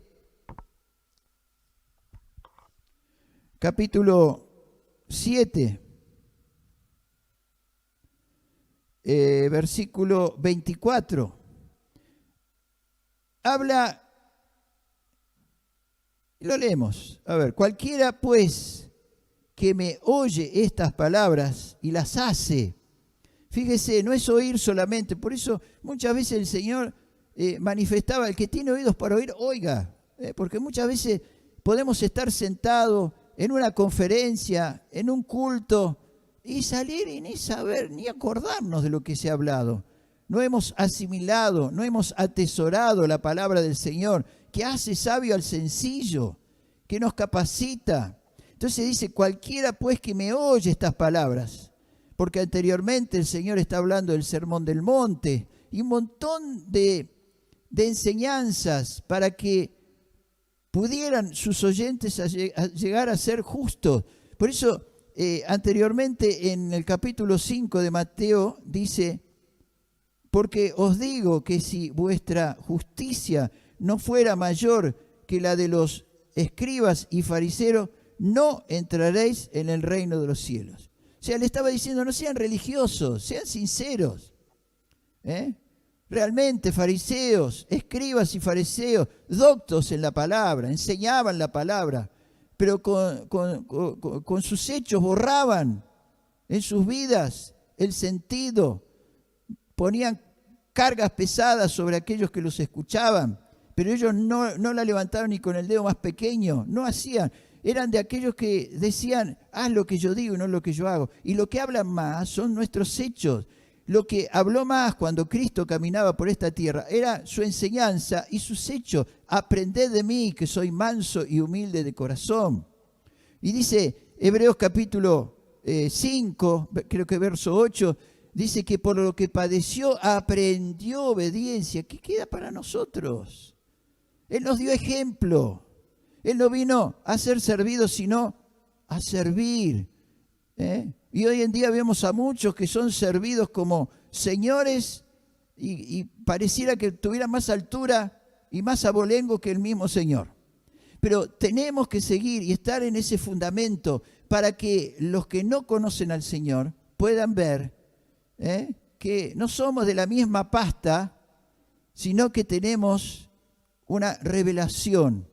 capítulo 7, versículo 24, habla, lo leemos, a ver, cualquiera pues que me oye estas palabras y las hace, fíjese, no es oír solamente, por eso muchas veces el Señor manifestaba, el que tiene oídos para oír, oiga, porque muchas veces podemos estar sentados en una conferencia, en un culto, y salir y ni saber, ni acordarnos de lo que se ha hablado. No hemos asimilado, no hemos atesorado la palabra del Señor, que hace sabio al sencillo, que nos capacita. Entonces dice, cualquiera pues que me oye estas palabras, porque anteriormente el Señor está hablando del Sermón del Monte, y un montón de enseñanzas para que pudieran sus oyentes llegar a ser justos. Por eso, anteriormente en el capítulo 5 de Mateo dice, porque os digo que si vuestra justicia no fuera mayor que la de los escribas y fariseos, no entraréis en el reino de los cielos. O sea, le estaba diciendo, no sean religiosos, sean sinceros. Realmente fariseos, escribas y fariseos, doctos en la palabra, enseñaban la palabra, pero con sus hechos borraban en sus vidas el sentido, ponían cargas pesadas sobre aquellos que los escuchaban, pero ellos no la levantaron ni con el dedo más pequeño, no hacían. Eran de aquellos que decían, haz lo que yo digo y no lo que yo hago. Y lo que hablan más son nuestros hechos. Lo que habló más cuando Cristo caminaba por esta tierra era su enseñanza y sus hechos. Aprended de mí, que soy manso y humilde de corazón. Y dice Hebreos capítulo 5, creo que verso 8, dice que por lo que padeció aprendió obediencia. ¿Qué queda para nosotros? Él nos dio ejemplo. Él no vino a ser servido, sino a servir. Y hoy en día vemos a muchos que son servidos como señores y pareciera que tuvieran más altura y más abolengo que el mismo Señor. Pero tenemos que seguir y estar en ese fundamento para que los que no conocen al Señor puedan ver que no somos de la misma pasta, sino que tenemos una revelación.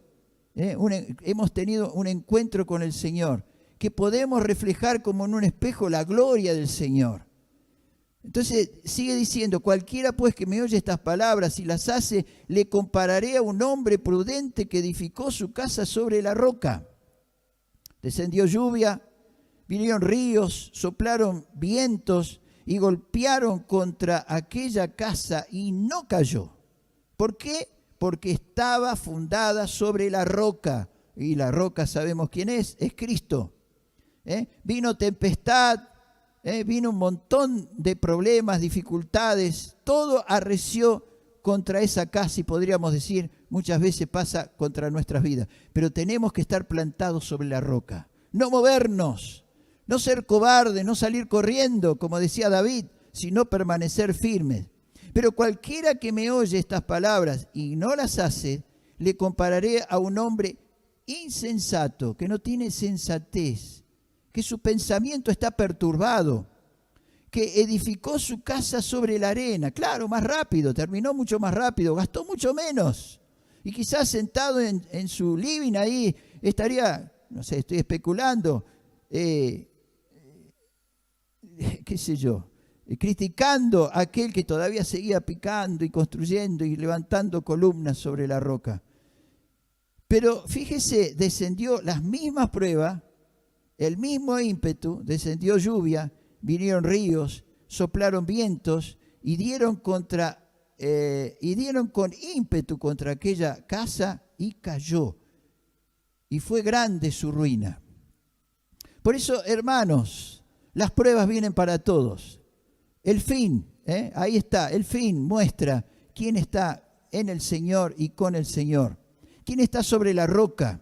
Hemos tenido un encuentro con el Señor, que podemos reflejar como en un espejo la gloria del Señor. Entonces sigue diciendo, cualquiera pues que me oye estas palabras y las hace, le compararé a un hombre prudente que edificó su casa sobre la roca. Descendió lluvia, vinieron ríos, soplaron vientos y golpearon contra aquella casa y no cayó. ¿Por qué? Porque estaba fundada sobre la roca. Y la roca sabemos quién es Cristo. Vino tempestad, vino un montón de problemas, dificultades, todo arreció contra esa casa y podríamos decir, muchas veces pasa contra nuestras vidas. Pero tenemos que estar plantados sobre la roca, no movernos, no ser cobardes, no salir corriendo, como decía David, sino permanecer firmes. Pero cualquiera que me oye estas palabras y no las hace, le compararé a un hombre insensato, que no tiene sensatez, que su pensamiento está perturbado, que edificó su casa sobre la arena. Claro, más rápido, terminó mucho más rápido, gastó mucho menos Y quizás sentado en su living ahí estaría, no sé, estoy especulando, qué sé yo, criticando a aquel que todavía seguía picando y construyendo y levantando columnas sobre la roca. Pero fíjese, descendió las mismas pruebas, el mismo ímpetu, descendió lluvia, vinieron ríos, soplaron vientos y dieron con ímpetu contra aquella casa y cayó. Y fue grande su ruina. Por eso, hermanos, las pruebas vienen para todos. El fin, ahí está, el fin muestra quién está en el Señor y con el Señor. Quién está sobre la roca.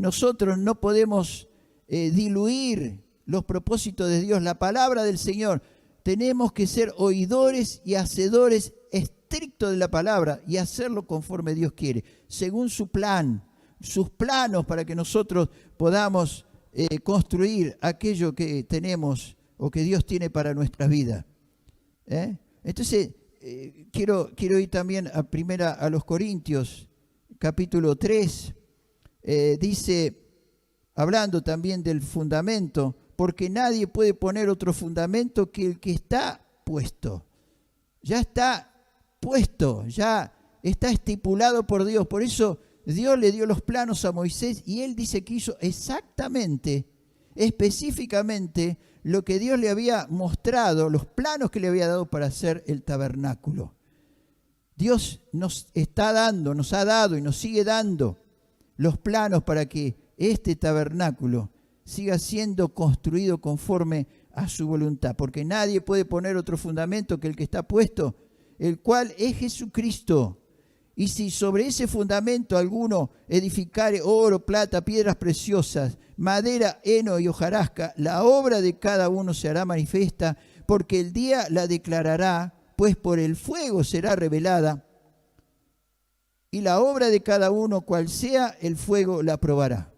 Nosotros no podemos diluir los propósitos de Dios, la palabra del Señor. Tenemos que ser oidores y hacedores estrictos de la palabra y hacerlo conforme Dios quiere, según su plan, sus planos para que nosotros podamos construir aquello que tenemos o que Dios tiene para nuestra vida. Entonces, quiero ir también a los Corintios, capítulo 3, dice, hablando también del fundamento, porque nadie puede poner otro fundamento que el que está puesto. Ya está puesto, ya está estipulado por Dios. Por eso Dios le dio los planos a Moisés y él dice que hizo exactamente, específicamente, lo que Dios le había mostrado, los planos que le había dado para hacer el tabernáculo. Dios nos ha dado y nos sigue dando los planos para que este tabernáculo siga siendo construido conforme a su voluntad, porque nadie puede poner otro fundamento que el que está puesto, el cual es Jesucristo. Y si sobre ese fundamento alguno edificare oro, plata, piedras preciosas, madera, heno y hojarasca, la obra de cada uno se hará manifiesta, porque el día la declarará, pues por el fuego será revelada, y la obra de cada uno, cual sea, el fuego la probará.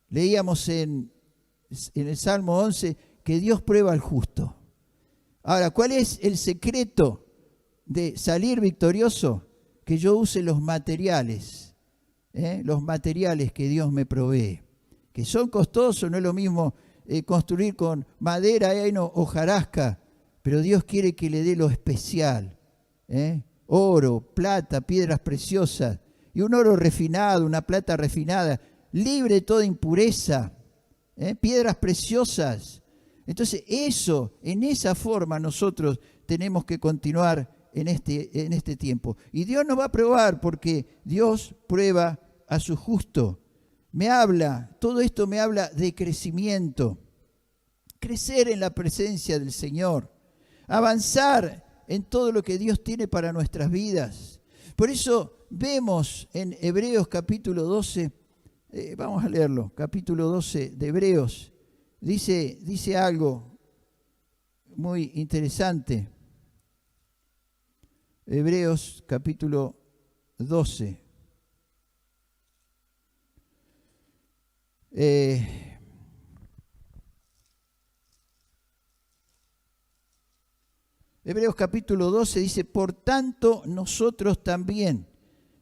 Leíamos en el Salmo 11 que Dios prueba al justo. Ahora, ¿cuál es el secreto de salir victorioso? Que yo use los materiales que Dios me provee, que son costosos. No es lo mismo construir con madera, heno, hojarasca, pero Dios quiere que le dé lo especial, oro, plata, piedras preciosas, y un oro refinado, una plata refinada, libre de toda impureza, piedras preciosas. Entonces en esa forma nosotros tenemos que continuar en este tiempo. Y Dios nos va a probar, porque Dios prueba a su justo. Todo esto me habla de crecimiento, crecer en la presencia del Señor, avanzar en todo lo que Dios tiene para nuestras vidas. Por eso vemos en Hebreos capítulo 12, vamos a leerlo, capítulo 12 de Hebreos, dice algo muy interesante. Hebreos capítulo 12. Hebreos capítulo 12 dice, por tanto nosotros también,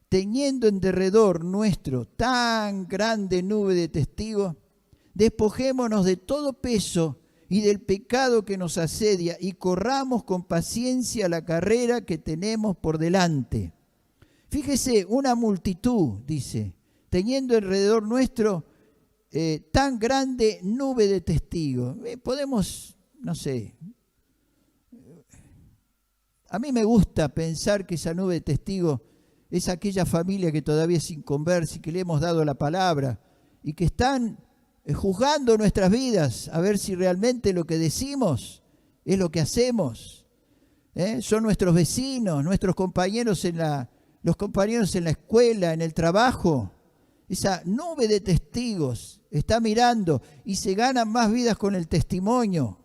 teniendo en derredor nuestro tan grande nube de testigos, despojémonos de todo peso y del pecado que nos asedia y corramos con paciencia la carrera que tenemos por delante. Fíjese, una multitud, dice, teniendo alrededor nuestro tan grande nube de testigos. Podemos, no sé, a mí me gusta pensar que esa nube de testigos es aquella familia que todavía es inconversa y que le hemos dado la palabra y que están juzgando nuestras vidas a ver si realmente lo que decimos es lo que hacemos. Son nuestros vecinos, nuestros compañeros los compañeros en la escuela, en el trabajo. Esa nube de testigos está mirando y se ganan más vidas con el testimonio.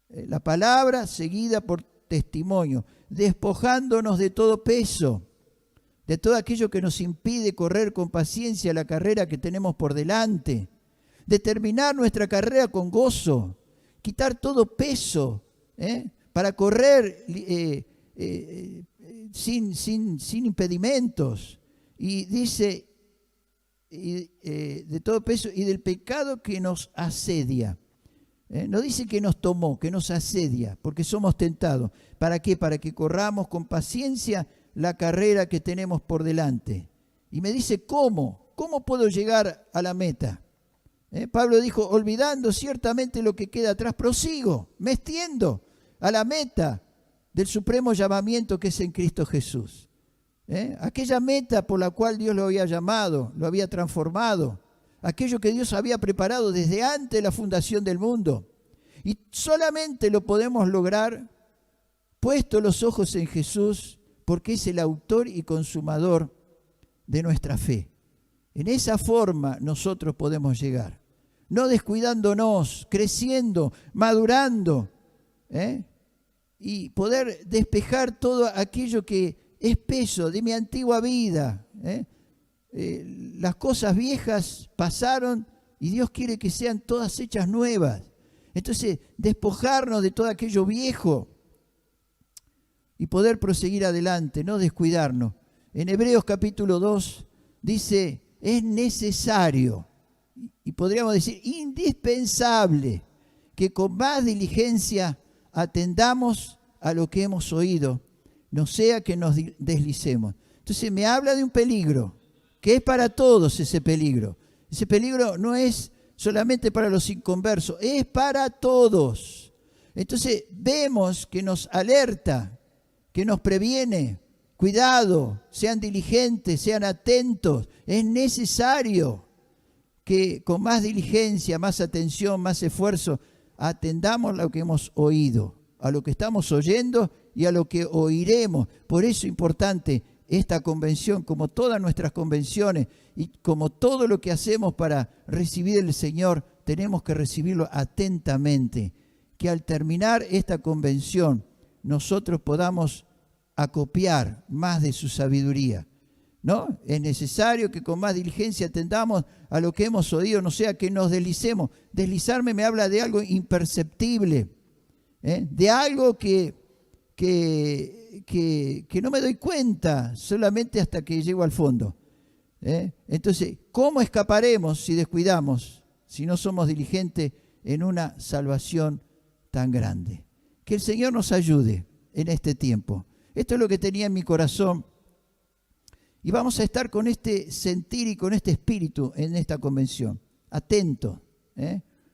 La palabra seguida por testimonio, despojándonos de todo peso, de todo aquello que nos impide correr con paciencia la carrera que tenemos por delante, de terminar nuestra carrera con gozo, quitar todo peso, para correr sin impedimentos. Y dice, de todo peso y del pecado que nos asedia. No dice que nos tomó, que nos asedia, porque somos tentados. ¿Para qué? Para que corramos con paciencia la carrera que tenemos por delante. Y me dice, ¿cómo? ¿Cómo puedo llegar a la meta? Pablo dijo, olvidando ciertamente lo que queda atrás, prosigo, me extiendo a la meta del supremo llamamiento que es en Cristo Jesús. Aquella meta por la cual Dios lo había llamado, lo había transformado, aquello que Dios había preparado desde antes de la fundación del mundo. Y solamente lo podemos lograr puesto los ojos en Jesús, porque es el autor y consumador de nuestra fe. En esa forma nosotros podemos llegar, no descuidándonos, creciendo, madurando, y poder despejar todo aquello que es peso de mi antigua vida. Las cosas viejas pasaron y Dios quiere que sean todas hechas nuevas. Entonces, despojarnos de todo aquello viejo y poder proseguir adelante, no descuidarnos. En Hebreos capítulo 2 dice, es necesario, y podríamos decir indispensable, que con más diligencia atendamos a lo que hemos oído, no sea que nos deslicemos. Entonces me habla de un peligro, que es para todos ese peligro. Ese peligro no es solamente para los inconversos, es para todos. Entonces vemos que nos alerta, que nos previene. Cuidado, sean diligentes, sean atentos. Es necesario que con más diligencia, más atención, más esfuerzo, atendamos a lo que hemos oído, a lo que estamos oyendo y a lo que oiremos. Por eso es importante esta convención, como todas nuestras convenciones y como todo lo que hacemos para recibir el Señor, tenemos que recibirlo atentamente. Que al terminar esta convención nosotros podamos acopiar más de su sabiduría, ¿no? Es necesario que con más diligencia atendamos a lo que hemos oído, no sea que nos deslicemos. Deslizarme me habla de algo imperceptible, de algo que no me doy cuenta solamente hasta que llego al fondo. Entonces, ¿cómo escaparemos si descuidamos, si no somos diligentes en una salvación tan grande? Que el Señor nos ayude en este tiempo. Esto es lo que tenía en mi corazón. Y vamos a estar con este sentir y con este espíritu en esta convención. Atentos,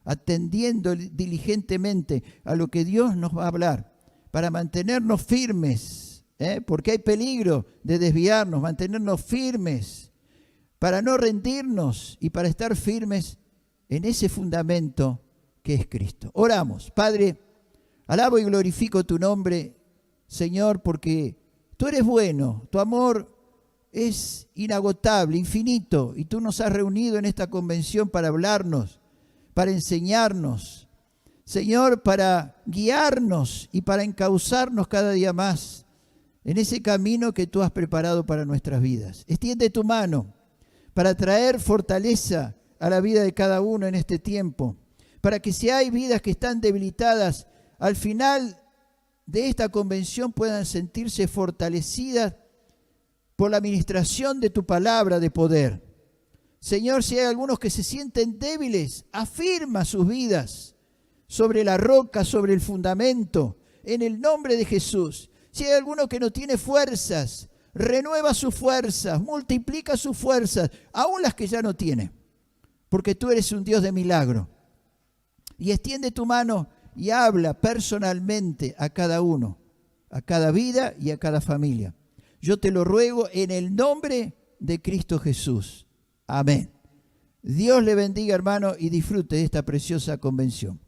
atendiendo diligentemente a lo que Dios nos va a hablar, para mantenernos firmes, porque hay peligro de desviarnos, mantenernos firmes, para no rendirnos y para estar firmes en ese fundamento que es Cristo. Oramos. Padre, alabo y glorifico tu nombre, Señor, porque tú eres bueno, tu amor es inagotable, infinito, y tú nos has reunido en esta convención para hablarnos, para enseñarnos, Señor, para guiarnos y para encauzarnos cada día más en ese camino que tú has preparado para nuestras vidas. Extiende tu mano para traer fortaleza a la vida de cada uno en este tiempo, para que si hay vidas que están debilitadas, al final de esta convención puedan sentirse fortalecidas por la administración de tu palabra de poder. Señor, si hay algunos que se sienten débiles, afirma sus vidas sobre la roca, sobre el fundamento, en el nombre de Jesús. Si hay alguno que no tiene fuerzas, renueva sus fuerzas, multiplica sus fuerzas, aún las que ya no tiene, porque tú eres un Dios de milagro. Y extiende tu mano y habla personalmente a cada uno, a cada vida y a cada familia. Yo te lo ruego en el nombre de Cristo Jesús. Amén. Dios le bendiga, hermano, y disfrute de esta preciosa convención.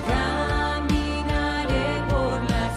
Caminaré por las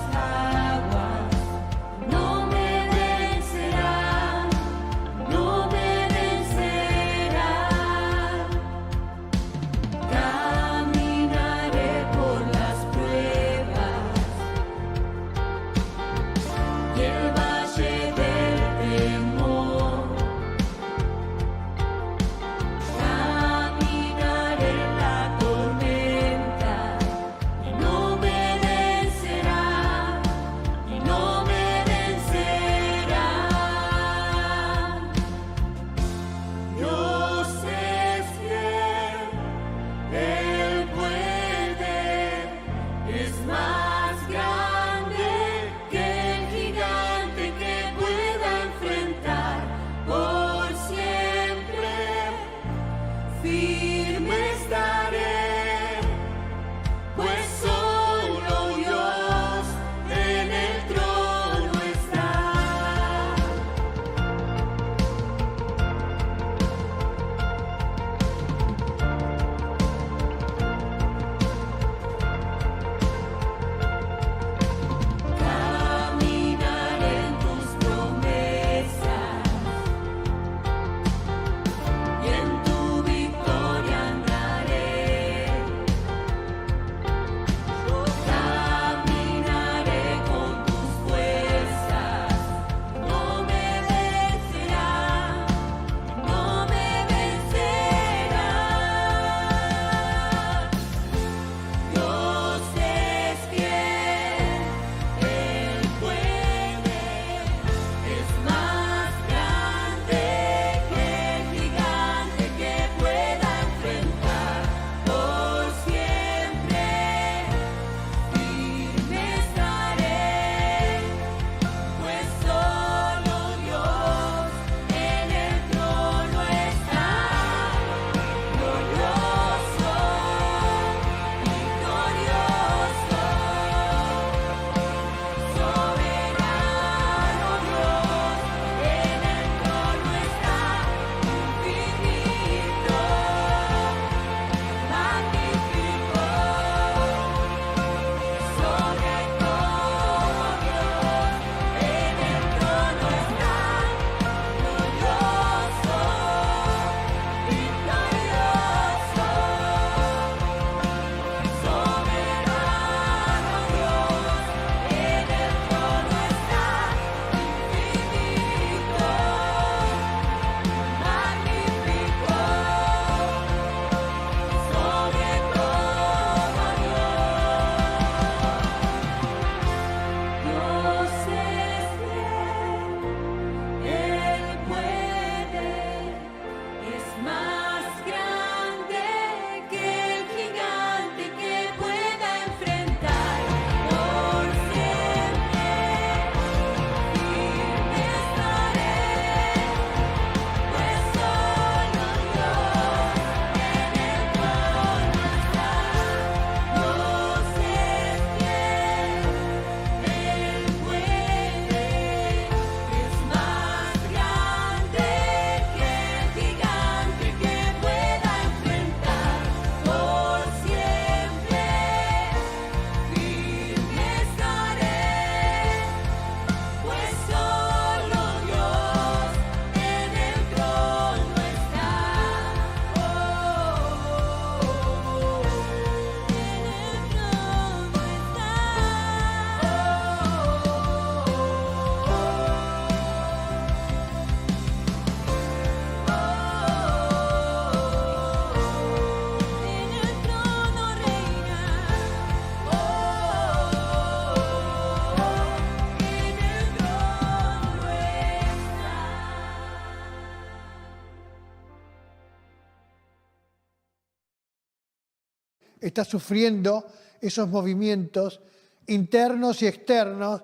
está sufriendo esos movimientos internos y externos,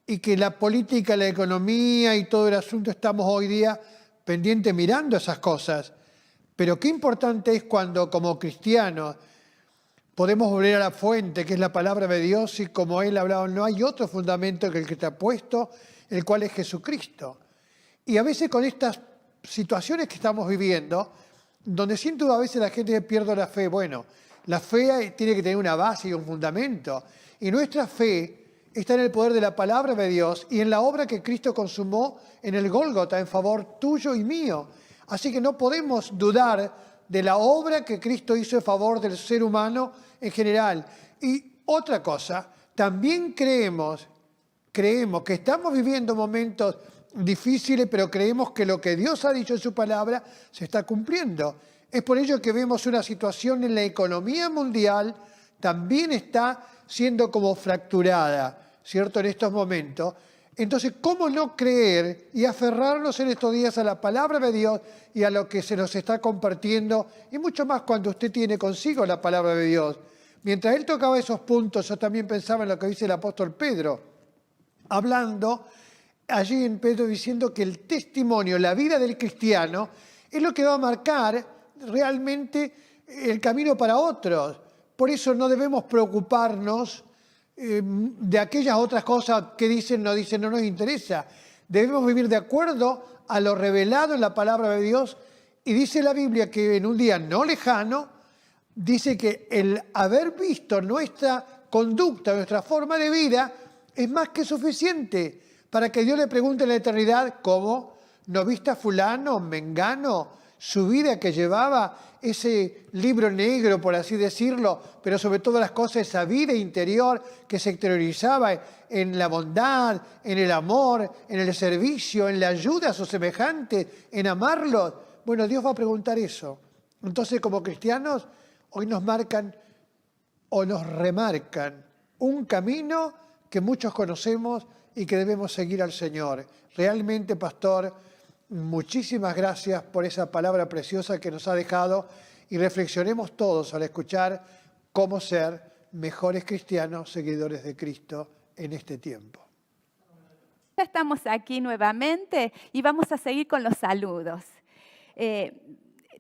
y que la política, la economía y todo el asunto estamos hoy día pendientes mirando esas cosas. Pero qué importante es cuando como cristianos podemos volver a la fuente, que es la palabra de Dios, y como él hablaba, no hay otro fundamento que el que está puesto, el cual es Jesucristo. Y a veces con estas situaciones que estamos viviendo, donde sin duda a veces la gente pierde la fe, bueno, la fe tiene que tener una base y un fundamento, y nuestra fe está en el poder de la palabra de Dios y en la obra que Cristo consumó en el Gólgota en favor tuyo y mío. Así que no podemos dudar de la obra que Cristo hizo en favor del ser humano en general. Y otra cosa, también creemos que estamos viviendo momentos difíciles, pero creemos que lo que Dios ha dicho en su palabra se está cumpliendo. Es por ello que vemos una situación en la economía mundial, también está siendo como fracturada, ¿cierto?, en estos momentos. Entonces, ¿cómo no creer y aferrarnos en estos días a la palabra de Dios y a lo que se nos está compartiendo? Y mucho más cuando usted tiene consigo la palabra de Dios. Mientras él tocaba esos puntos, yo también pensaba en lo que dice el apóstol Pedro, hablando allí en Pedro diciendo que el testimonio, la vida del cristiano, es lo que va a marcar realmente el camino para otros. Por eso no debemos preocuparnos de aquellas otras cosas que dicen, no nos interesa. Debemos vivir de acuerdo a lo revelado en la palabra de Dios. Y dice la Biblia que en un día no lejano, dice que el haber visto nuestra conducta, nuestra forma de vida, es más que suficiente para que Dios le pregunte en la eternidad, ¿cómo? ¿No viste a fulano, mengano, su vida que llevaba, ese libro negro, por así decirlo, pero sobre todas las cosas esa vida interior que se exteriorizaba en la bondad, en el amor, en el servicio, en la ayuda a sus semejantes, en amarlos? Bueno, Dios va a preguntar eso. Entonces, como cristianos, hoy nos marcan o nos remarcan un camino que muchos conocemos y que debemos seguir al Señor. Realmente, pastor, muchísimas gracias por esa palabra preciosa que nos ha dejado, y reflexionemos todos al escuchar cómo ser mejores cristianos, seguidores de Cristo en este tiempo. Ya estamos aquí nuevamente y vamos a seguir con los saludos.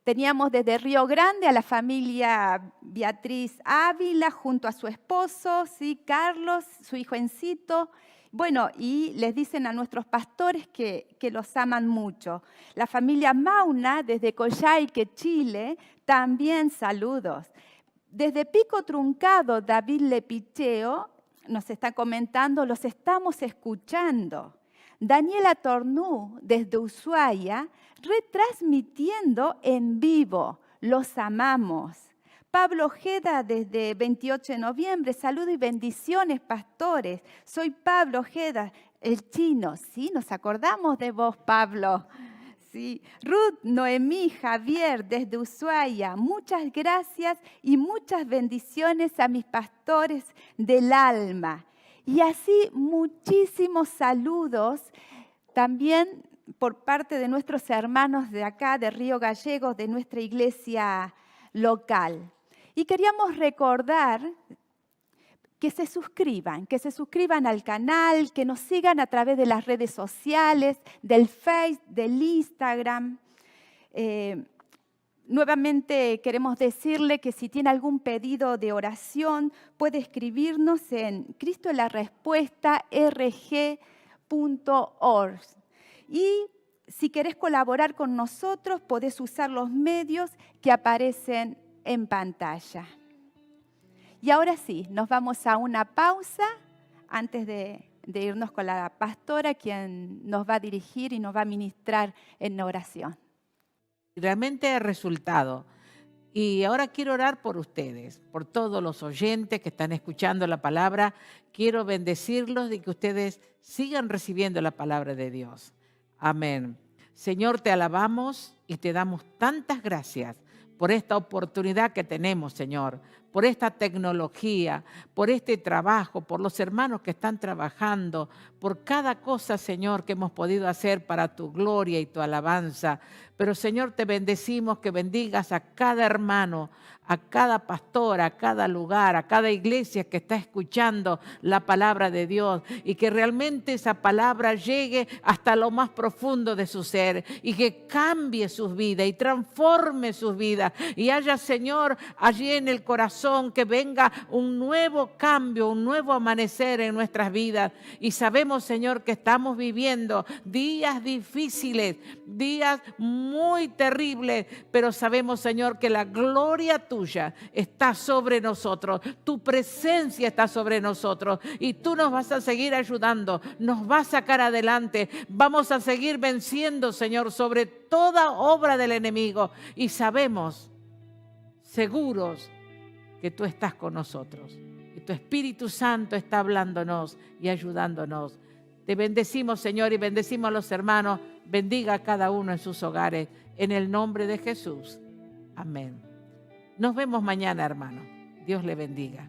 Teníamos desde Río Grande a la familia Beatriz Ávila junto a su esposo, ¿sí? Carlos, su hijo Encito. Bueno, y les dicen a nuestros pastores que los aman mucho. La familia Mauna, desde Coyhaique, Chile, también saludos. Desde Pico Truncado, David Lepicheo nos está comentando, los estamos escuchando. Daniela Tornú, desde Ushuaia, retransmitiendo en vivo, los amamos. Pablo Ojeda, desde 28 de noviembre, saludos y bendiciones, pastores. Soy Pablo Ojeda, el chino. Sí, nos acordamos de vos, Pablo. Sí. Ruth, Noemí, Javier, desde Ushuaia, muchas gracias y muchas bendiciones a mis pastores del alma. Y así muchísimos saludos también por parte de nuestros hermanos de acá, de Río Gallegos, de nuestra iglesia local. Y queríamos recordar que se suscriban al canal, que nos sigan a través de las redes sociales, del Facebook, del Instagram. Nuevamente queremos decirle que si tiene algún pedido de oración, puede escribirnos en cristolarespuesta.rg.org. Y si querés colaborar con nosotros, podés usar los medios que aparecen en pantalla. Y ahora sí, nos vamos a una pausa antes de irnos con la pastora, quien nos va a dirigir y nos va a ministrar en oración. Realmente ha resultado. Y ahora quiero orar por ustedes, por todos los oyentes que están escuchando la palabra. Quiero bendecirlos y que ustedes sigan recibiendo la palabra de Dios. Amén. Señor, te alabamos y te damos tantas gracias por esta oportunidad que tenemos, Señor, por esta tecnología, por este trabajo, por los hermanos que están trabajando, por cada cosa, Señor, que hemos podido hacer para tu gloria y tu alabanza. Pero, Señor, te bendecimos, que bendigas a cada hermano, a cada pastor, a cada lugar, a cada iglesia que está escuchando la palabra de Dios y que realmente esa palabra llegue hasta lo más profundo de su ser y que cambie sus vidas y transforme sus vidas y haya, Señor, allí en el corazón que venga un nuevo cambio, un nuevo amanecer en nuestras vidas. Y sabemos, Señor, que estamos viviendo días difíciles, días muy terribles, pero sabemos, Señor, que la gloria tuya está sobre nosotros, tu presencia está sobre nosotros y tú nos vas a seguir ayudando, nos vas a sacar adelante, vamos a seguir venciendo, Señor, sobre toda obra del enemigo y sabemos, seguros, que tú estás con nosotros y tu Espíritu Santo está hablándonos y ayudándonos. Te bendecimos, Señor, y bendecimos a los hermanos, bendiga a cada uno en sus hogares, en el nombre de Jesús. Amén. Nos vemos mañana, hermano. Dios le bendiga.